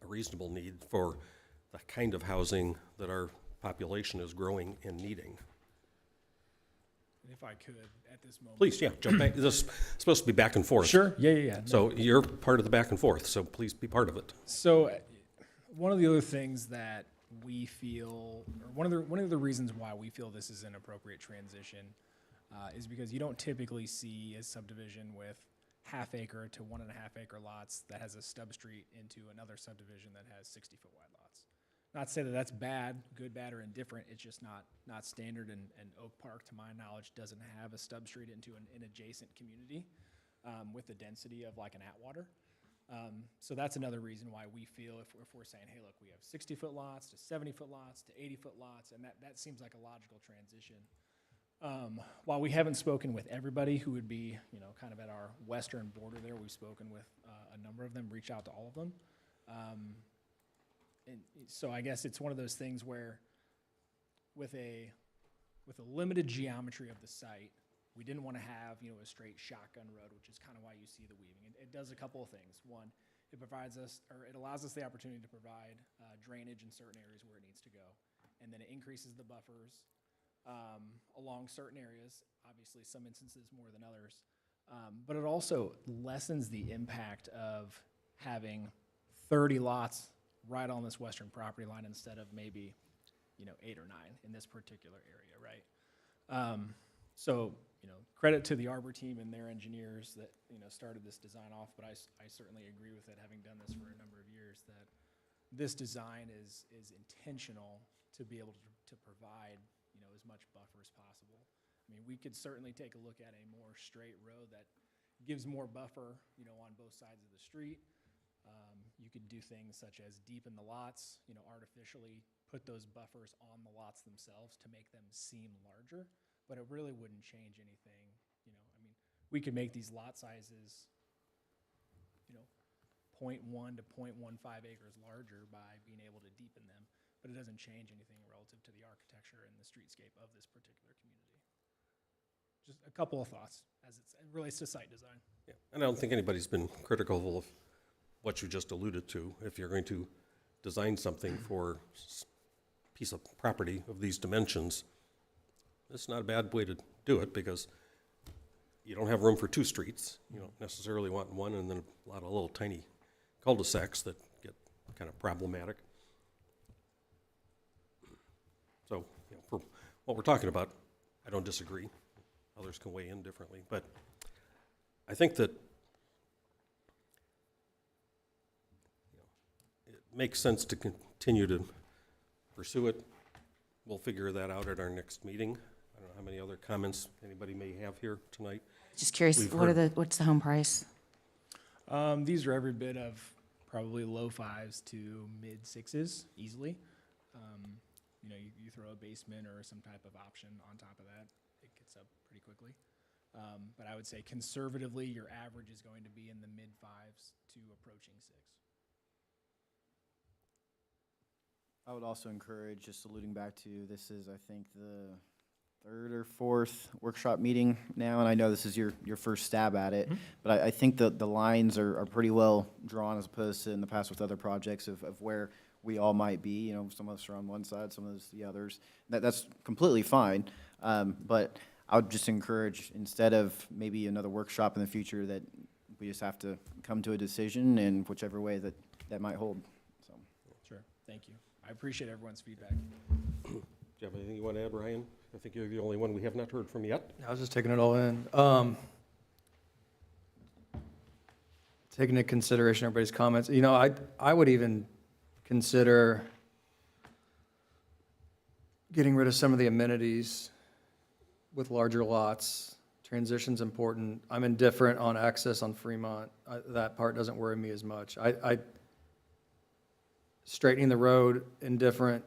a reasonable need for the kind of housing that our population is growing and needing. If I could, at this moment. Please, yeah, jump back. This is supposed to be back and forth. Sure, yeah. So you're part of the back and forth, so please be part of it. So one of the other things that we feel, or one of the reasons why we feel this is an appropriate transition is because you don't typically see a subdivision with half-acre to 1.5-acre lots that has a stub street into another subdivision that has 60-foot wide lots. Not to say that that's bad, good, bad, or indifferent. It's just not standard, and Oak Park, to my knowledge, doesn't have a stub street into an adjacent community with the density of like an Atwater. So that's another reason why we feel if we're saying, hey, look, we have 60-foot lots to 70-foot lots to 80-foot lots, and that seems like a logical transition. While we haven't spoken with everybody who would be, kind of at our western border there, we've spoken with a number of them, reached out to all of them. And so I guess it's one of those things where with a limited geometry of the site, we didn't want to have, a straight shotgun road, which is kind of why you see the weaving. It does a couple of things. One, it allows us the opportunity to provide drainage in certain areas where it needs to go. And then it increases the buffers along certain areas, obviously some instances more than others. But it also lessens the impact of having 30 lots right on this western property line instead of maybe, 8 or 9 in this particular area, right? So, credit to the Arbor team and their engineers that, started this design off, but I certainly agree with it, having done this for a number of years, that this design is intentional to be able to provide, as much buffer as possible. I mean, we could certainly take a look at a more straight road that gives more buffer, on both sides of the street. You could do things such as deepen the lots, artificially put those buffers on the lots themselves to make them seem larger, but it really wouldn't change anything, I mean, we could make these lot sizes, 0.1 to 0.15 acres larger by being able to deepen them, but it doesn't change anything relative to the architecture and the streetscape of this particular community. Just a couple of thoughts as it relates to site design. Yeah, and I don't think anybody's been critical of what you just alluded to. If you're going to design something for a piece of property of these dimensions, it's not a bad way to do it, because you don't have room for 2 streets. You don't necessarily want one, and then a lot of little tiny cul-de-sacs that get kind of problematic. So, for what we're talking about, I don't disagree. Others can weigh in differently, but I think that it makes sense to continue to pursue it. We'll figure that out at our next meeting. I don't know how many other comments anybody may have here tonight. Just curious, what's the home price? These are every bit of probably low 5s to mid 6s easily. You throw a basement or some type of option on top of that, it gets up pretty quickly. But I would say conservatively, your average is going to be in the mid 5s to approaching 6. I would also encourage, just alluding back to, this is, I think, the 3rd or 4th workshop meeting now, and I know this is your first stab at it, but I think the lines are pretty well drawn as opposed to in the past with other projects of where we all might be. Some of us are on one side, some of us the others. That's completely fine, but I would just encourage, instead of maybe another workshop in the future, that we just have to come to a decision in whichever way that might hold. So. Sure, thank you. I appreciate everyone's feedback. Do you have anything you want to add, Brian? I think you're the only one we have not heard from yet. I was just taking it all in. Taking into consideration everybody's comments, I would even consider getting rid of some of the amenities with larger lots. Transition's important. I'm indifferent on access on Fremont. That part doesn't worry me as much. Straightening the road, indifferent.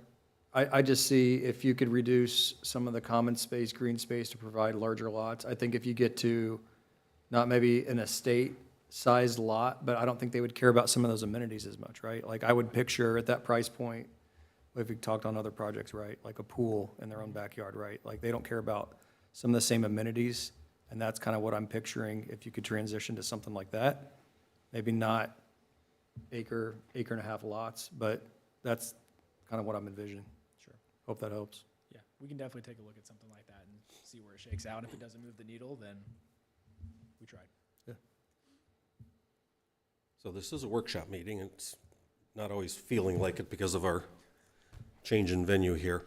I just see if you could reduce some of the common space, green space to provide larger lots. I think if you get to not maybe an estate-sized lot, but I don't think they would care about some of those amenities as much, right? Like I would picture at that price point, if we talked on other projects, right? Like a pool in their own backyard, right? Like they don't care about some of the same amenities, and that's kind of what I'm picturing if you could transition to something like that. Maybe not acre and a half lots, but that's kind of what I'm envisioning. Sure. Hope that helps. Yeah, we can definitely take a look at something like that and see where it shakes out. If it doesn't move the needle, then we tried. Yeah. So this is a workshop meeting. It's not always feeling like it because of our change in venue here.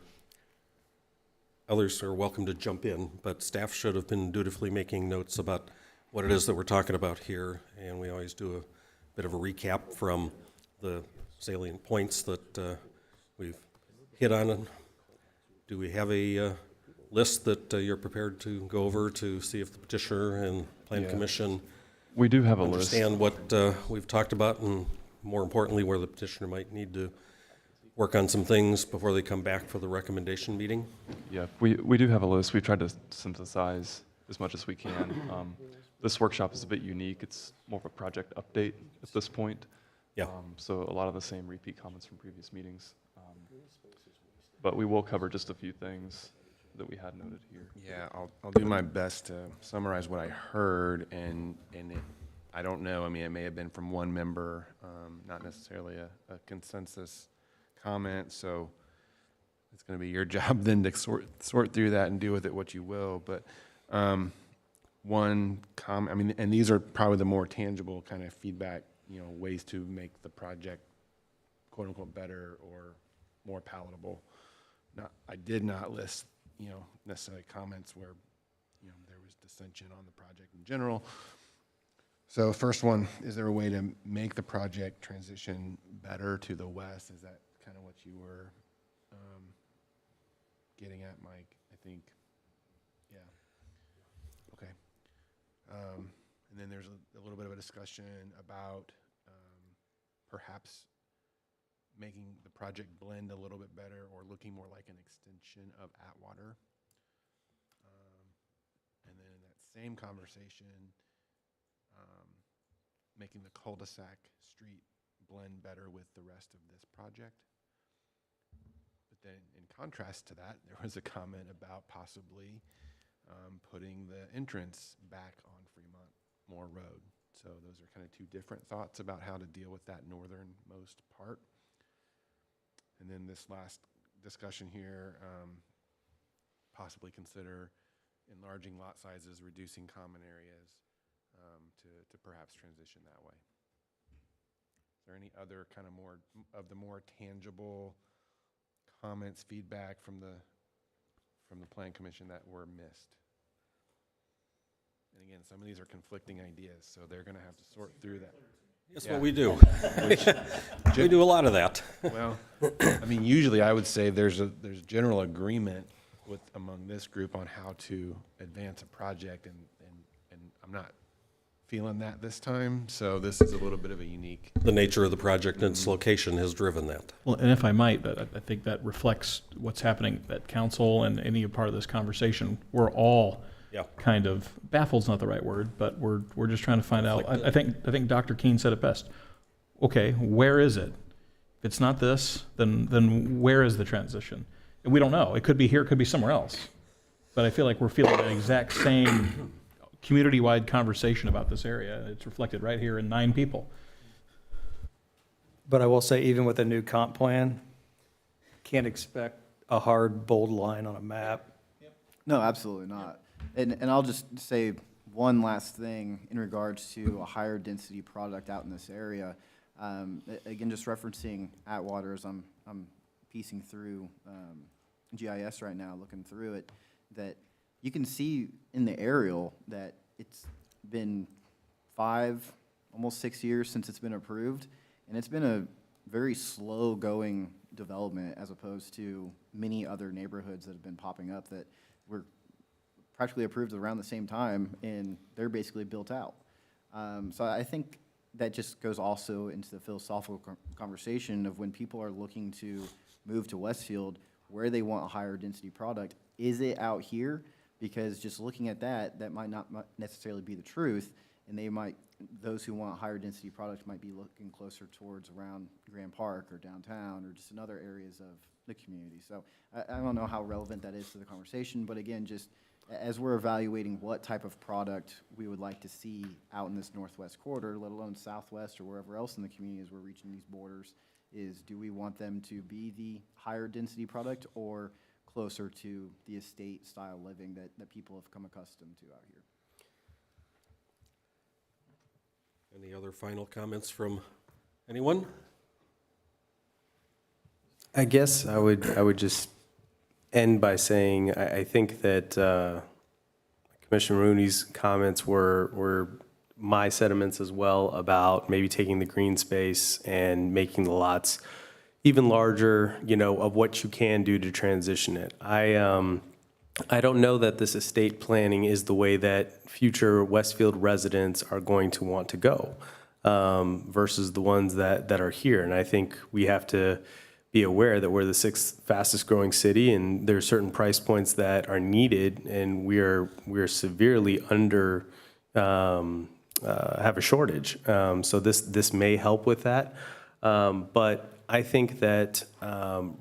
Others are welcome to jump in, but staff should have been dutifully making notes about what it is that we're talking about here, and we always do a bit of a recap from the salient points that we've hit on. Do we have a list that you're prepared to go over to see if the petitioner and Plan Commission We do have a list. understand what we've talked about, and more importantly, where the petitioner might need to work on some things before they come back for the recommendation meeting? Yeah, we do have a list. We've tried to synthesize as much as we can. This workshop is a bit unique. It's more of a project update at this point. Yeah. So a lot of the same repeat comments from previous meetings. but we will cover just a few things that we had noted here. Yeah, I'll do my best to summarize what I heard, and I don't know, I mean, it may have been from one member, not necessarily a consensus comment, so it's gonna be your job then to sort through that and do with it what you will, but one comment, I mean, and these are probably the more tangible kind of feedback, ways to make the project quote unquote better or more palatable. I did not list necessarily comments where, there was dissension on the project in general. So first one, is there a way to make the project transition better to the west? Is that kind of what you were getting at, Mike? I think, yeah. Okay. And then there's a little bit of a discussion about perhaps making the project blend a little bit better or looking more like an extension of Atwater. And then in that same conversation, making the cul-de-sac street blend better with the rest of this project. But then in contrast to that, there was a comment about possibly putting the entrance back on Fremont Moore Road. So those are kind of two different thoughts about how to deal with that northernmost part. And then this last discussion here, possibly consider enlarging lot sizes, reducing common areas to perhaps transition that way. Is there any other kind of more tangible comments, feedback from the Plan Commission that were missed? And again, some of these are conflicting ideas, so they're going to have to sort through that. That's what we do. We do a lot of that. Well, I mean, usually I would say there's general agreement among this group on how to advance a project, and I'm not feeling that this time, so this is a little bit of a unique. The nature of the project and its location has driven that. Well, and if I might, but I think that reflects what's happening at council and any part of this conversation. We're all kind of baffled's not the right word, but we're just trying to find out. I think Dr. Keene said it best. Okay, where is it? If it's not this, then where is the transition? And we don't know. It could be here, it could be somewhere else. But I feel like we're feeling the exact same community-wide conversation about this area. It's reflected right here in 9 people. But I will say, even with a new comp plan, can't expect a hard, bold line on a map. No, absolutely not. And I'll just say one last thing in regards to a higher density product out in this area. Again, just referencing Atwater as I'm piecing through GIS right now, looking through it, that you can see in the aerial that it's been 5, almost 6 years since it's been approved, and it's been a very slow-going development as opposed to many other neighborhoods that have been popping up that were practically approved around the same time, and they're basically built out. So I think that just goes also into the philosophical conversation of when people are looking to move to Westfield, where they want a higher density product. Is it out here? Because just looking at that might not necessarily be the truth, and those who want a higher density product might be looking closer towards around Grand Park or downtown or just in other areas of the community. So I don't know how relevant that is to the conversation, but again, just as we're evaluating what type of product we would like to see out in this northwest corridor, let alone southwest or wherever else in the community as we're reaching these borders, is do we want them to be the higher density product or closer to the estate style living that people have come accustomed to out here? Any other final comments from anyone? I guess I would just end by saying I think that Commissioner Rooney's comments were my sentiments as well about maybe taking the green space and making the lots even larger, of what you can do to transition it. I don't know that this estate planning is the way that future Westfield residents are going to want to go versus the ones that are here. And I think we have to be aware that we're the 6th fastest growing city, and there are certain price points that are needed, and we're severely under have a shortage. So this may help with that, but I think that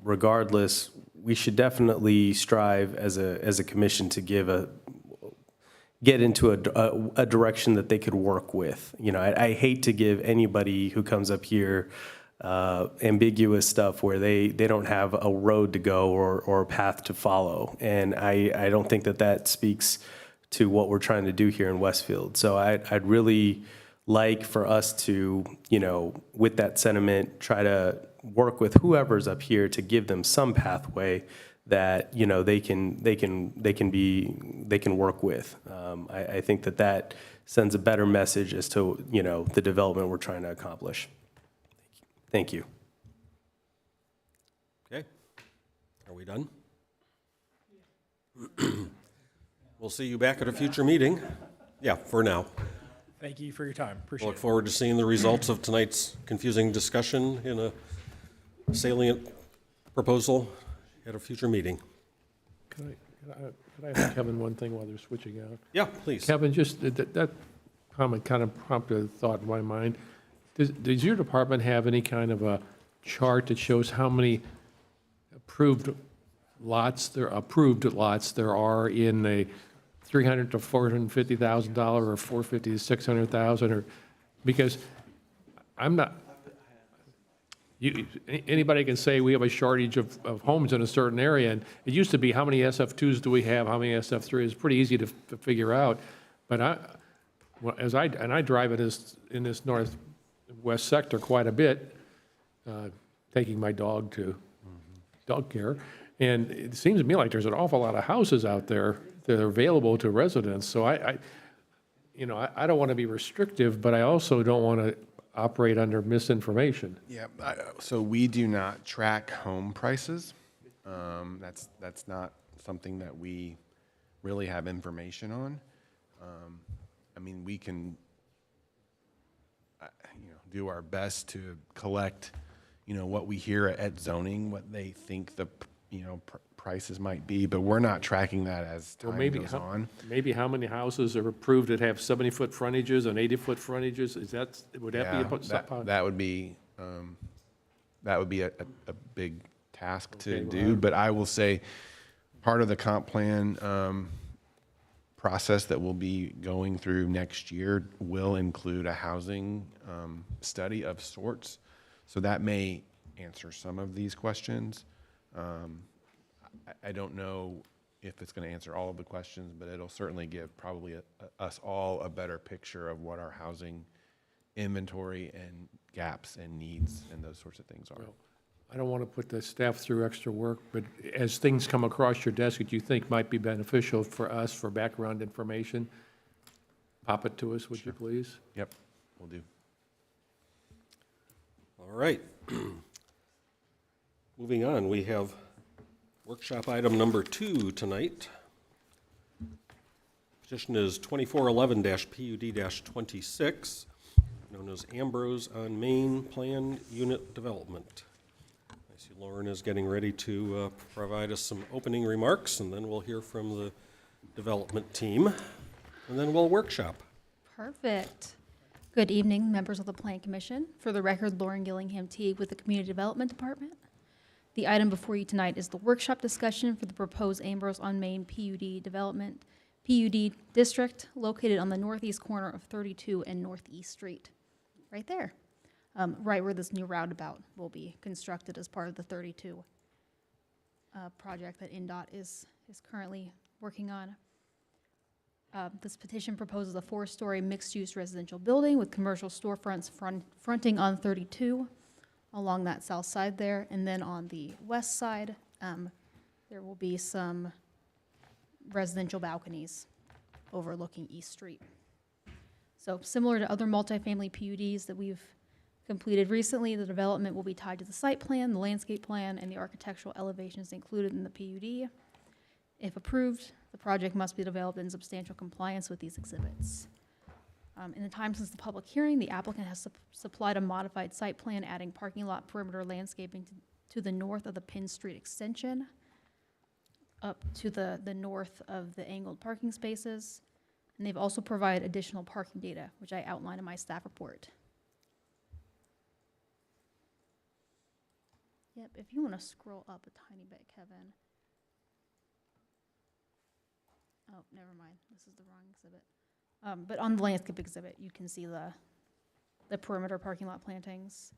regardless, we should definitely strive as a commission to get into a direction that they could work with. You know, I hate to give anybody who comes up here ambiguous stuff where they don't have a road to go or a path to follow. And I don't think that speaks to what we're trying to do here in Westfield. So I'd really like for us to, you know, with that sentiment, try to work with whoever's up here to give them some pathway that, you know, they can work with. I think that sends a better message as to, you know, the development we're trying to accomplish. Thank you. Okay. Are we done? We'll see you back at a future meeting. Yeah, for now. Thank you for your time. Appreciate Look it. forward to seeing the results of tonight's confusing discussion in a salient proposal at a future meeting. Could I ask Kevin one thing while they're switching out? Yeah, please. Kevin, just that comment kind of prompted a thought in my mind. Does your department have any kind of a chart that shows how many approved lots there are in a $300,000 to $450,000 or $450,000 to $600,000, or because I'm not. Anybody can say we have a shortage of homes in a certain area, and it used to be how many SF2s do we have, how many SF3s? It's pretty easy to figure out. But I drive in this northwest sector quite a bit, taking my dog to dog care, and it seems to me like there's an awful lot of houses out there that are available to residents. So I don't want to be restrictive, but I also don't want to operate under misinformation. Yeah, so we do not track home prices. That's not something that we really have information on. I mean, we can, do our best to collect, what we hear at zoning, what they think the, prices might be, but we're not tracking that as time goes on. Maybe how many houses are approved that have 70-foot frontages and 80-foot frontages? Would that be that would be a big task to do. But I will say, part of the comp plan process that we'll be going through next year will include a housing study of sorts. So that may answer some of these questions. I don't know if it's going to answer all of the questions, but it'll certainly give probably us all a better picture of what our housing inventory and gaps and needs and those sorts of things are. Well, I don't want to put the staff through extra work, but as things come across your desk that you think might be beneficial for us for background information, pop it to us, would you please? Yep, we'll do. All right. Moving on, we have workshop item number 2 tonight. Petition is 2411-PUD-26, known as Ambrose on Main Plan Unit Development. I see Lauren is getting ready to provide us some opening remarks, and then we'll hear from the development team, and then we'll workshop. Perfect. Good evening, members of the Plan Commission. For the record, Lauren Gillingham Teague with the Community Development Department. The item before you tonight is the workshop discussion for the proposed Ambrose on Main PUD district located on the northeast corner of 32 and Northeast Street, right there, right where this new roundabout will be constructed as part of the 32 project that INDOT is currently working on. This petition proposes a 4-story mixed-use residential building with commercial storefronts fronting on 32 along that south side there, and then on the west side, there will be some residential balconies overlooking East Street. So similar to other multifamily PUDs that we've completed recently, the development will be tied to the site plan, the landscape plan, and the architectural elevations included in the PUD. If approved, the project must be developed in substantial compliance with these exhibits. In the time since the public hearing, the applicant has supplied a modified site plan adding parking lot perimeter landscaping to the north of the Penn Street extension, up to the north of the angled parking spaces. And they've also provided additional parking data, which I outline in my staff report. Yep, if you want to scroll up a tiny bit, Kevin. Oh, never mind. This is the wrong exhibit. But on the landscape exhibit, you can see the perimeter parking lot plantings.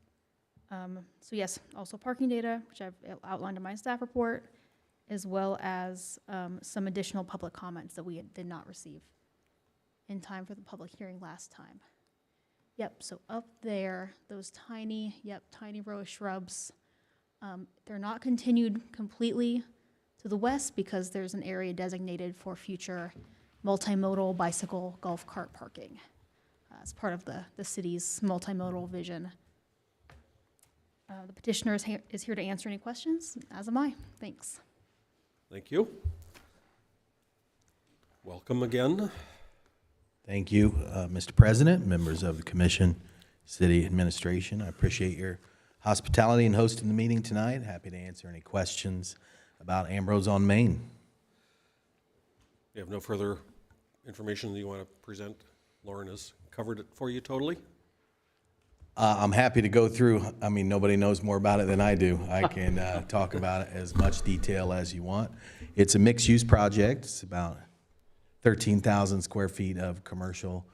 So yes, also parking data, which I've outlined in my staff report, as well as some additional public comments that we did not receive in time for the public hearing last time. Yep, so up there, those tiny row of shrubs, they're not continued completely to the west because there's an area designated for future multimodal bicycle golf cart parking as part of the city's multimodal vision. The petitioner is here to answer any questions, as am I. Thanks. Thank you. Welcome again. Thank you, Mr. President, members of the commission, city administration. I appreciate your hospitality in hosting the meeting tonight. Happy to answer any questions about Ambrose on Main. You have no further information that you want to present? Lauren has covered it for you totally. I'm happy to go through. I mean, nobody knows more about it than I do. I can talk about it as much detail as you want. It's a mixed-use project. It's about 13,000 square feet of commercial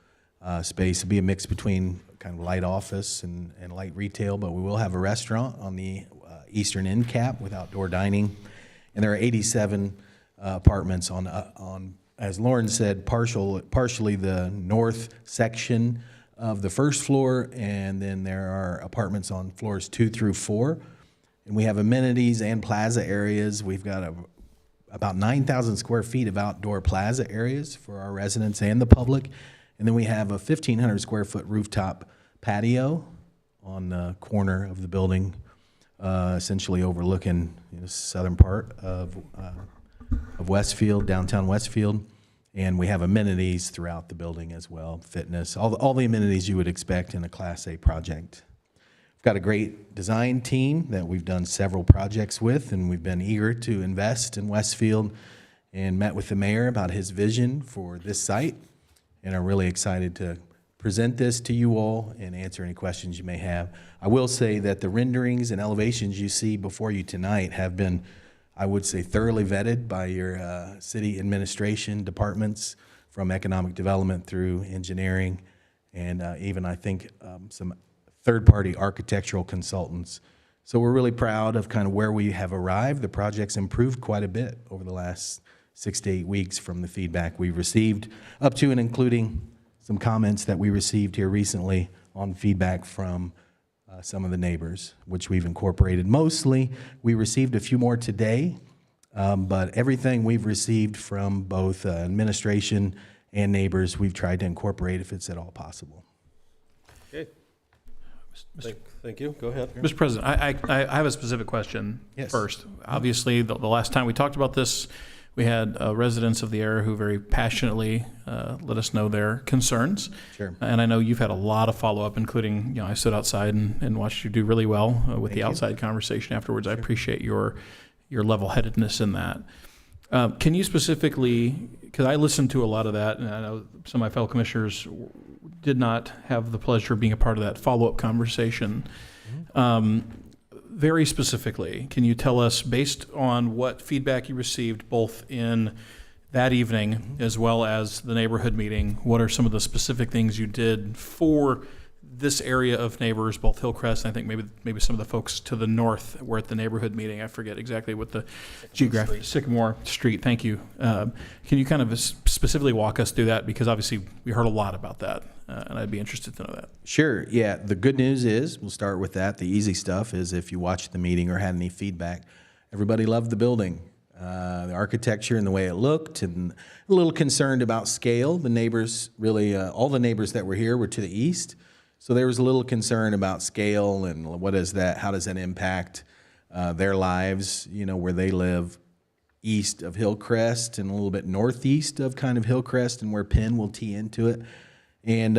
space. It'll be a mix between kind of light office and light retail, but we will have a restaurant on the eastern end cap with outdoor dining. And there are 87 apartments on, as Lauren said, partially the north section of the first floor, and then there are apartments on floors 2 through 4. And we have amenities and plaza areas. We've got about 9,000 square feet of outdoor plaza areas for our residents and the public. And then we have a 1,500 square foot rooftop patio on the corner of the building, essentially overlooking the southern part of Westfield, downtown Westfield. And we have amenities throughout the building as well, fitness, all the amenities you would expect in a Class A project. We've got a great design team that we've done several projects with, and we've been eager to invest in Westfield and met with the mayor about his vision for this site, and are really excited to present this to you all and answer any questions you may have. I will say that the renderings and elevations you see before you tonight have been, I would say, thoroughly vetted by your city administration departments, from economic development through engineering, and even, I think, some third-party architectural consultants. So we're really proud of kind of where we have arrived. The project's improved quite a bit over the last 6 to 8 weeks from the feedback we've received, up to and including some comments that we received here recently on feedback from some of the neighbors, which we've incorporated. Mostly, we received a few more today, but everything we've received from both administration and neighbors, we've tried to incorporate if it's at all possible. Okay. Thank you. Go ahead. Mr. President, I have a specific question first. Obviously, the last time we talked about this, we had residents of the area who very passionately let us know their concerns. Sure. And I know you've had a lot of follow-up, including, I stood outside and watched you do really well with the outside conversation afterwards. Sure. I appreciate your level-headedness in that. Can you specifically, because I listened to a lot of that, and I know some of my fellow commissioners did not have the pleasure of being a part of that follow-up conversation. Very specifically, can you tell us, based on what feedback you received both in that evening as well as the neighborhood meeting, what are some of the specific things you did for this area of neighbors, both Hillcrest, and I think maybe some of the folks to the north were at the neighborhood meeting? I forget exactly what the geographic, Sycamore Street, thank you. Can you kind of specifically walk us through that? Because obviously we heard a lot about that, and I'd be interested to know that. Sure, yeah. The good news is, we'll start with that. The easy stuff is, if you watched the meeting or had any feedback, everybody loved the building. The architecture and the way it looked, and a little concerned about scale. The neighbors really, all the neighbors that were here were to the east. So there was a little concern about scale and what is that, how does that impact their lives, where they live east of Hillcrest and a little bit northeast of kind of Hillcrest and where Penn will tee into it. And,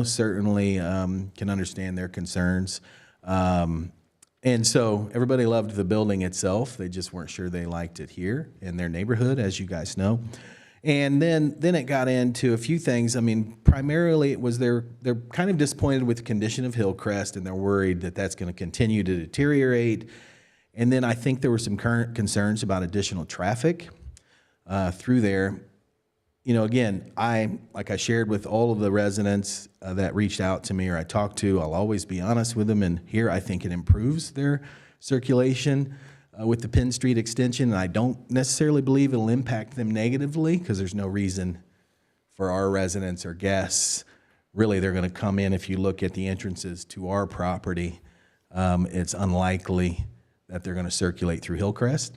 certainly can understand their concerns. And so everybody loved the building itself. They just weren't sure they liked it here in their neighborhood, as you guys know. And then it got into a few things. I mean, primarily it was they're kind of disappointed with the condition of Hillcrest, and they're worried that that's going to continue to deteriorate. And then I think there were some current concerns about additional traffic through there. You know, again, like I shared with all of the residents that reached out to me or I talked to, I'll always be honest with them. And here I think it improves their circulation with the Penn Street extension. And I don't necessarily believe it'll impact them negatively because there's no reason for our residents or guests. Really, they're going to come in. If you look at the entrances to our property, it's unlikely that they're going to circulate through Hillcrest.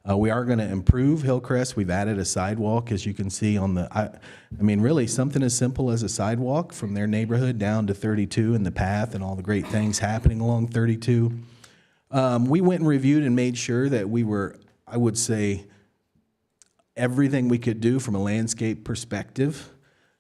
We are going to improve Hillcrest. We've added a sidewalk, as you can see on the, I mean, really something as simple as a sidewalk from their neighborhood down to 32 and the path and all the great things happening along 32. We went and reviewed and made sure that we were, I would say, everything we could do from a landscape perspective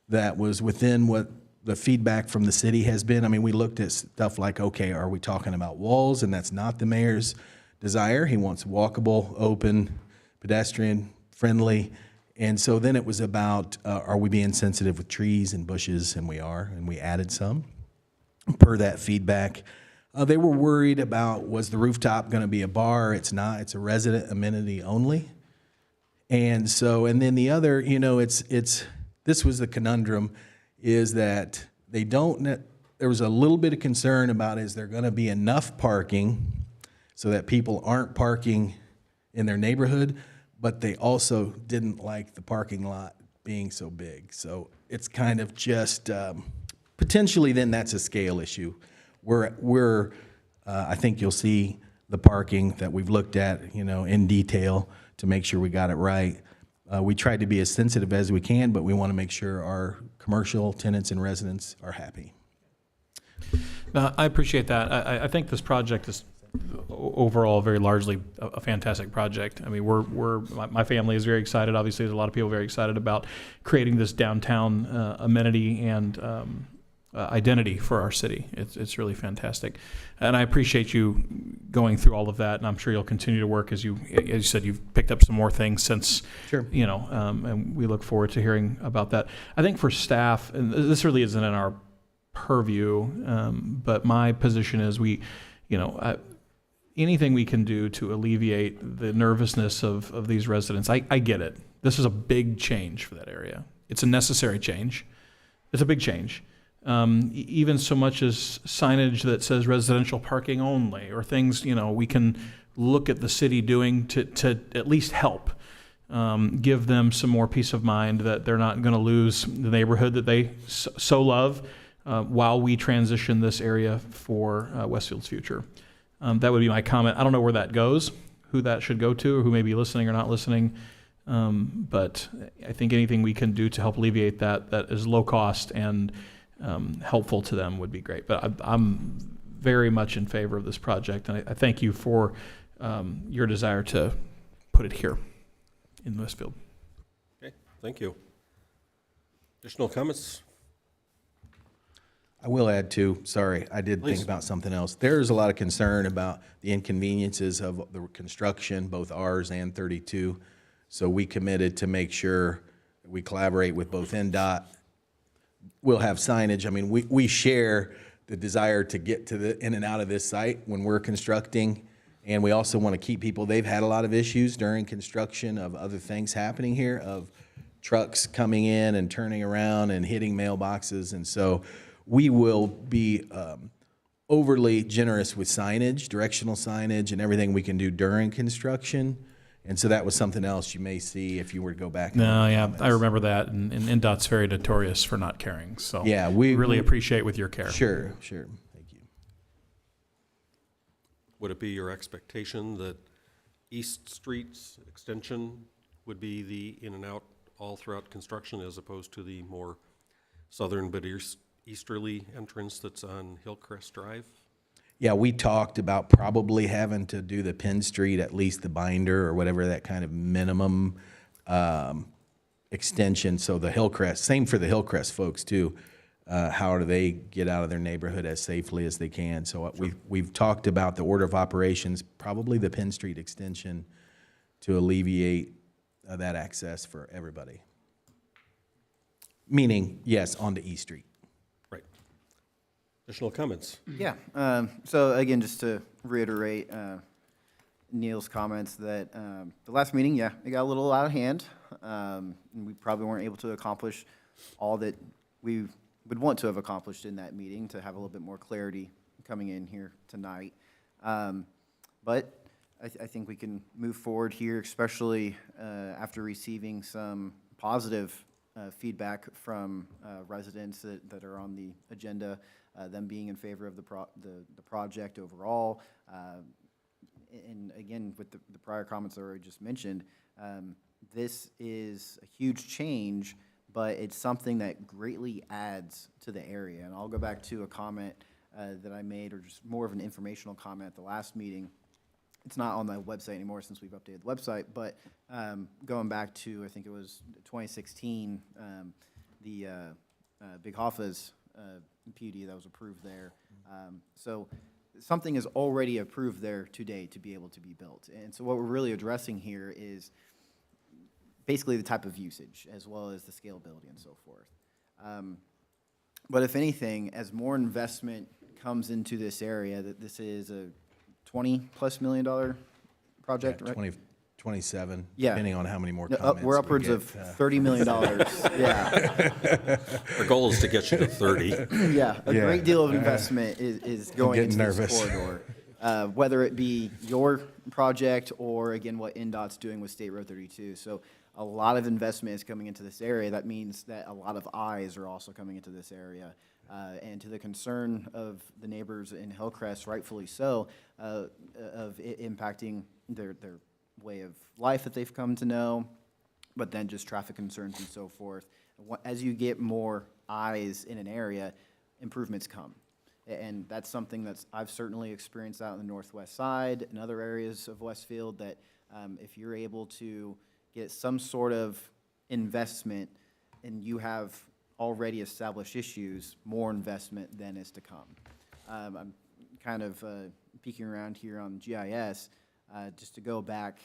that was within what the feedback from the city has been. I mean, we looked at stuff like, okay, are we talking about walls? And that's not the mayor's desire. He wants walkable, open, pedestrian, friendly. And so then it was about, are we being sensitive with trees and bushes? And we are, and we added some per that feedback. They were worried about, was the rooftop going to be a bar? It's not. It's a resident amenity only. And so, and then the other, you know, this was the conundrum, is that they don't, there was a little bit of concern about, is there going to be enough parking so that people aren't parking in their neighborhood, but they also didn't like the parking lot being so big. So it's kind of just, potentially then that's a scale issue. I think you'll see the parking that we've looked at, you know, in detail to make sure we got it right. We tried to be as sensitive as we can, but we want to make sure our commercial tenants and residents are happy. I appreciate that. I think this project is overall very largely a fantastic project. I mean, my family is very excited. Obviously, there's a lot of people very excited about creating this downtown amenity and identity for our city. It's really fantastic. And I appreciate you going through all of that, and I'm sure you'll continue to work as you said, you've picked up some more things since, sure. You know, and we look forward to hearing about that. I think for staff, and this really isn't in our purview, but my position is anything we can do to alleviate the nervousness of these residents. I get it. This is a big change for that area. It's a necessary change. It's a big change. Even so much as signage that says residential parking only, or things, you know, we can look at the city doing to at least help give them some more peace of mind that they're not going to lose the neighborhood that they so love while we transition this area for Westfield's future. That would be my comment. I don't know where that goes, who that should go to, or who may be listening or not listening. But I think anything we can do to help alleviate that is low cost and helpful to them would be great. But I'm very much in favor of this project, and I thank you for your desire to put it here in Westfield. Okay, thank you. Additional comments? I will add too, sorry, I did think about something else. There's a lot of concern about the inconveniences of the construction, both ours and 32. So we committed to make sure we collaborate with both NDOT. We'll have signage. I mean, we share the desire to get to the in and out of this site when we're constructing. And we also want to keep people, they've had a lot of issues during construction of other things happening here, of trucks coming in and turning around and hitting mailboxes. And so we will be overly generous with signage, directional signage, and everything we can do during construction. And so that was something else you may see if you were to go back. No, yeah, I remember that, and NDOT's very notorious for not caring. So yeah, we really appreciate with your care. Sure. Thank you. Would it be your expectation that East Street's extension would be the in and out all throughout construction, as opposed to the more southern but easterly entrance that's on Hillcrest Drive? Yeah, we talked about probably having to do the Penn Street, at least the binder or whatever, that kind of minimum extension. So the Hillcrest, same for the Hillcrest folks too. How do they get out of their neighborhood as safely as they can? So we've talked about the order of operations, probably the Penn Street extension, to alleviate that access for everybody. Meaning, yes, onto East Street. Right. Additional comments? Yeah. So again, just to reiterate, Neil's comments that the last meeting, yeah, it got a little out of hand. And we probably weren't able to accomplish all that we would want to have accomplished in that meeting to have a little bit more clarity coming in here tonight. But I think we can move forward here, especially after receiving some positive feedback from residents that are on the agenda, them being in favor of the project overall. And again, with the prior comments that I already just mentioned, this is a huge change, but it's something that greatly adds to the area. And I'll go back to a comment that I made, or just more of an informational comment at the last meeting. It's not on the website anymore since we've updated the website, but going back to, I think it was 2016, the Big Hoffa's PUD that was approved there. So something is already approved there today to be able to be built. And so what we're really addressing here is basically the type of usage as well as the scalability and so forth. But if anything, as more investment comes into this area, that this is a $20+ million project, right? 27, Yeah. depending on how many more No, comments we're we upwards get, of $30 million. Yeah. Our goal is to get you to 30. Yeah, a great deal of investment is going getting into nervous. this corridor. Whether it be your project or, again, what NDOT's doing with State Road 32. So a lot of investment is coming into this area. That means that a lot of eyes are also coming into this area. And to the concern of the neighbors in Hillcrest, rightfully so, of it impacting their way of life that they've come to know, but then just traffic concerns and so forth. As you get more eyes in an area, improvements come. And that's something that's I've certainly experienced out on the northwest side and other areas of Westfield, that if you're able to get some sort of investment and you have already established issues, more investment then is to come. I'm kind of peeking around here on GIS, just to go back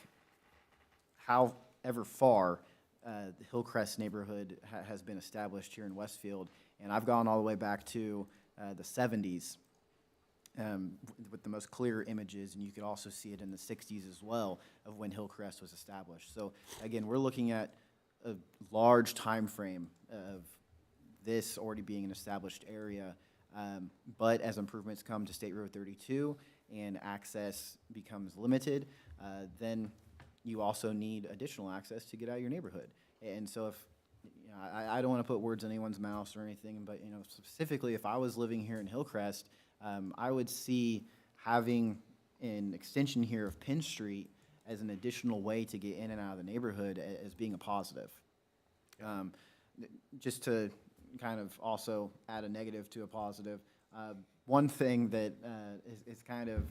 however far the Hillcrest neighborhood has been established here in Westfield, and I've gone all the way back to the 70s with the most clear images, and you could also see it in the 60s as well of when Hillcrest was established. So again, we're looking at a large time frame of this already being an established area, but as improvements come to State Road 32 and access becomes limited, then you also need additional access to get out of your neighborhood. And so if, you know, I don't want to put words in anyone's mouth or anything, but, you know, specifically if I was living here in Hillcrest, I would see having an extension here of Penn Street as an additional way to get in and out of the neighborhood as being a positive. Just to kind of also add a negative to a positive, one thing that is kind of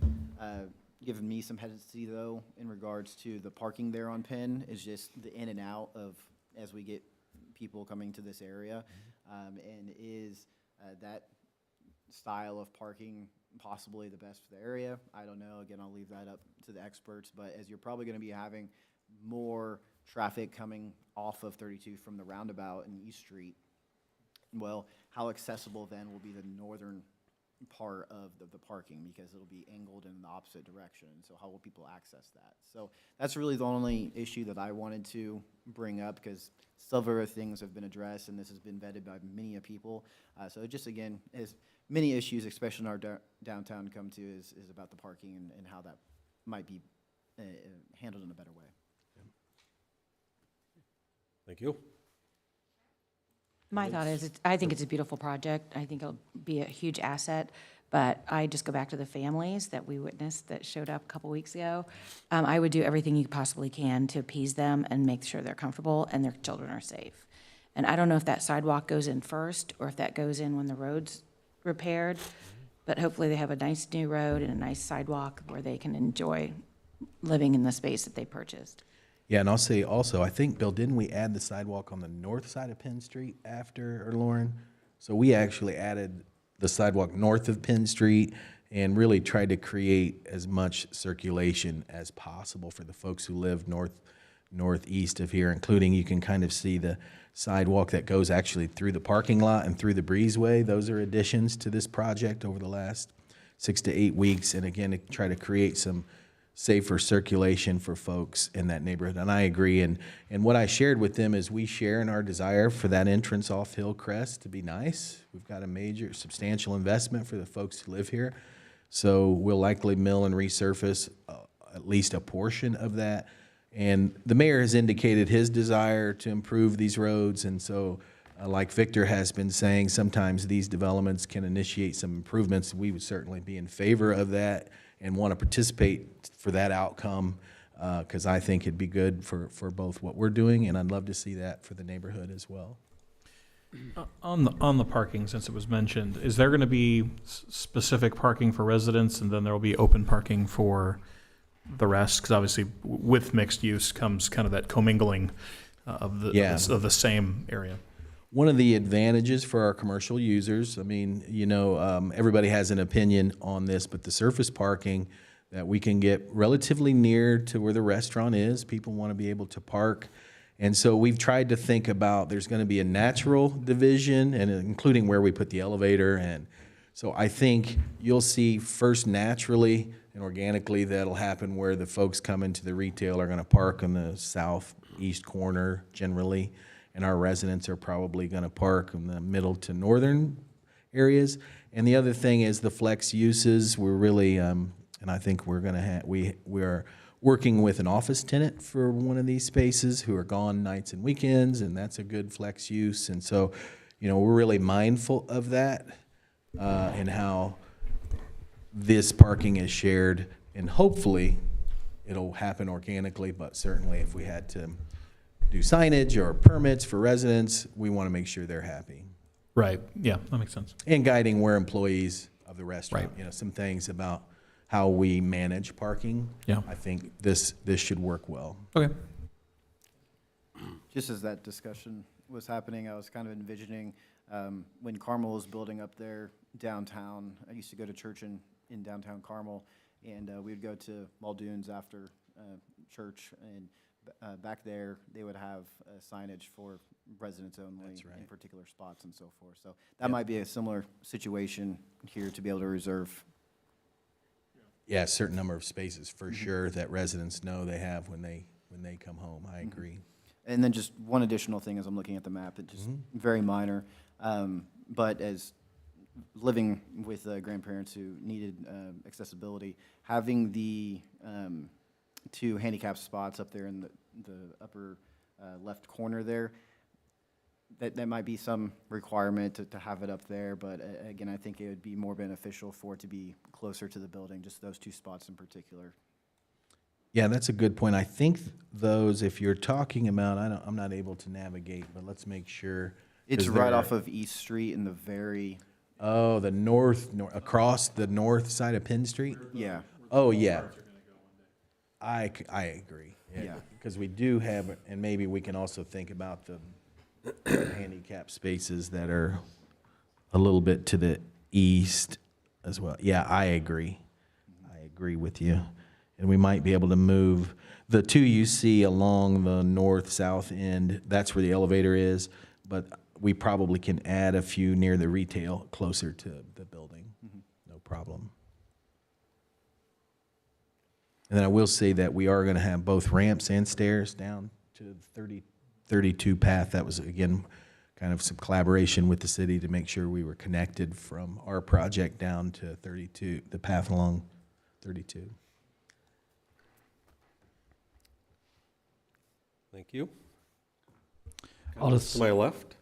given me some hesitancy, though, in regards to the parking there on Penn, is just the in and out of, as we get people coming to this area. And is that style of parking possibly the best for the area? I don't know. Again, I'll leave that up to the experts. But as you're probably going to be having more traffic coming off of 32 from the roundabout and East Street, well, how accessible then will be the northern part of the parking, because it'll be angled in the opposite direction. So how will people access that? So that's really the only issue that I wanted to bring up, because several things have been addressed and this has been vetted by many people. So just, again, as many issues, especially in our downtown, come to is about the parking and how that might be handled in a better way. Thank you. My thought is, I think it's a beautiful project. I think it'll be a huge asset, but I just go back to the families that we witnessed that showed up a couple weeks ago. I would do everything you possibly can to appease them and make sure they're comfortable and their children are safe. And I don't know if that sidewalk goes in first or if that goes in when the road's repaired, but hopefully they have a nice new road and a nice sidewalk where they can enjoy living in the space that they purchased. Yeah, and I'll say also, I think, Bill, didn't we add the sidewalk on the north side of Penn Street after, or Lauren? So we actually added the sidewalk north of Penn Street and really tried to create as much circulation as possible for the folks who live northeast of here, including, you can kind of see the sidewalk that goes actually through the parking lot and through the breezeway. Those are additions to this project over the last 6 to 8 weeks. And again, to try to create some safer circulation for folks in that neighborhood. And I agree. And what I shared with them is we share in our desire for that entrance off Hillcrest to be nice. We've got a major, substantial investment for the folks who live here. So we'll likely mill and resurface at least a portion of that. And the mayor has indicated his desire to improve these roads. And so like Victor has been saying, sometimes these developments can initiate some improvements. We would certainly be in favor of that and want to participate for that outcome, because I think it'd be good for both what we're doing, and I'd love to see that for the neighborhood as well. On the parking, since it was mentioned, is there going to be specific parking for residents, and then there will be open parking for the rest? Because obviously, with mixed use comes kind of that commingling of the same area. One of the advantages for our commercial users, I mean, you know, everybody has an opinion on this, but the surface parking that we can get relatively near to where the restaurant is, people want to be able to park. And so we've tried to think about, there's going to be a natural division, and including where we put the elevator. And so I think you'll see first naturally and organically that'll happen where the folks coming to the retail are going to park in the southeast corner generally. And our residents are probably going to park in the middle to northern areas. And the other thing is the flex uses. We're really, and I think we're going to have, we are working with an office tenant for one of these spaces who are gone nights and weekends, and that's a good flex use. And so, you know, we're really mindful of that and how this parking is shared. And hopefully it'll happen organically, but certainly if we had to do signage or permits for residents, we want to make sure they're happy. Right. Yeah, that makes sense. And guiding where employees of the restaurant, Right. you know, some things about how we manage parking. Yeah. I think this should work well. Okay. Just as that discussion was happening, I was kind of envisioning when Carmel was building up there downtown. I used to go to church in downtown Carmel, and we would go to Muldoon's after church, and back there, they would have signage for residents only in particular spots and so forth. So that might be a similar situation here to be able to reserve. Yeah, a certain number of spaces for sure that residents know they have when they come home. I agree. And then just one additional thing as I'm looking at the map, it's just very minor, but as living with grandparents who needed accessibility, having the two handicap spots up there in the upper left corner there, that might be some requirement to have it up there, but again, I think it would be more beneficial for it to be closer to the building, just those two spots in particular. Yeah, that's a good point. I think those, if you're talking about, I'm not able to navigate, but let's make sure. It's right off of East Street in the very. Oh, the across the north side of Penn Street? Yeah. Oh, yeah. I agree. Yeah. Because we do have, and maybe we can also think about the handicap spaces that are a little bit to the east as well. Yeah, I agree. I agree with you. And we might be able to move the two you see along the north-south end. That's where the elevator is, but we probably can add a few near the retail closer to the building. No problem. And then I will say that we are going to have both ramps and stairs down to the 32 path. That was, again, kind of some collaboration with the city to make sure we were connected from our project down to 32, the path along 32. Thank you. I'll just, To my left.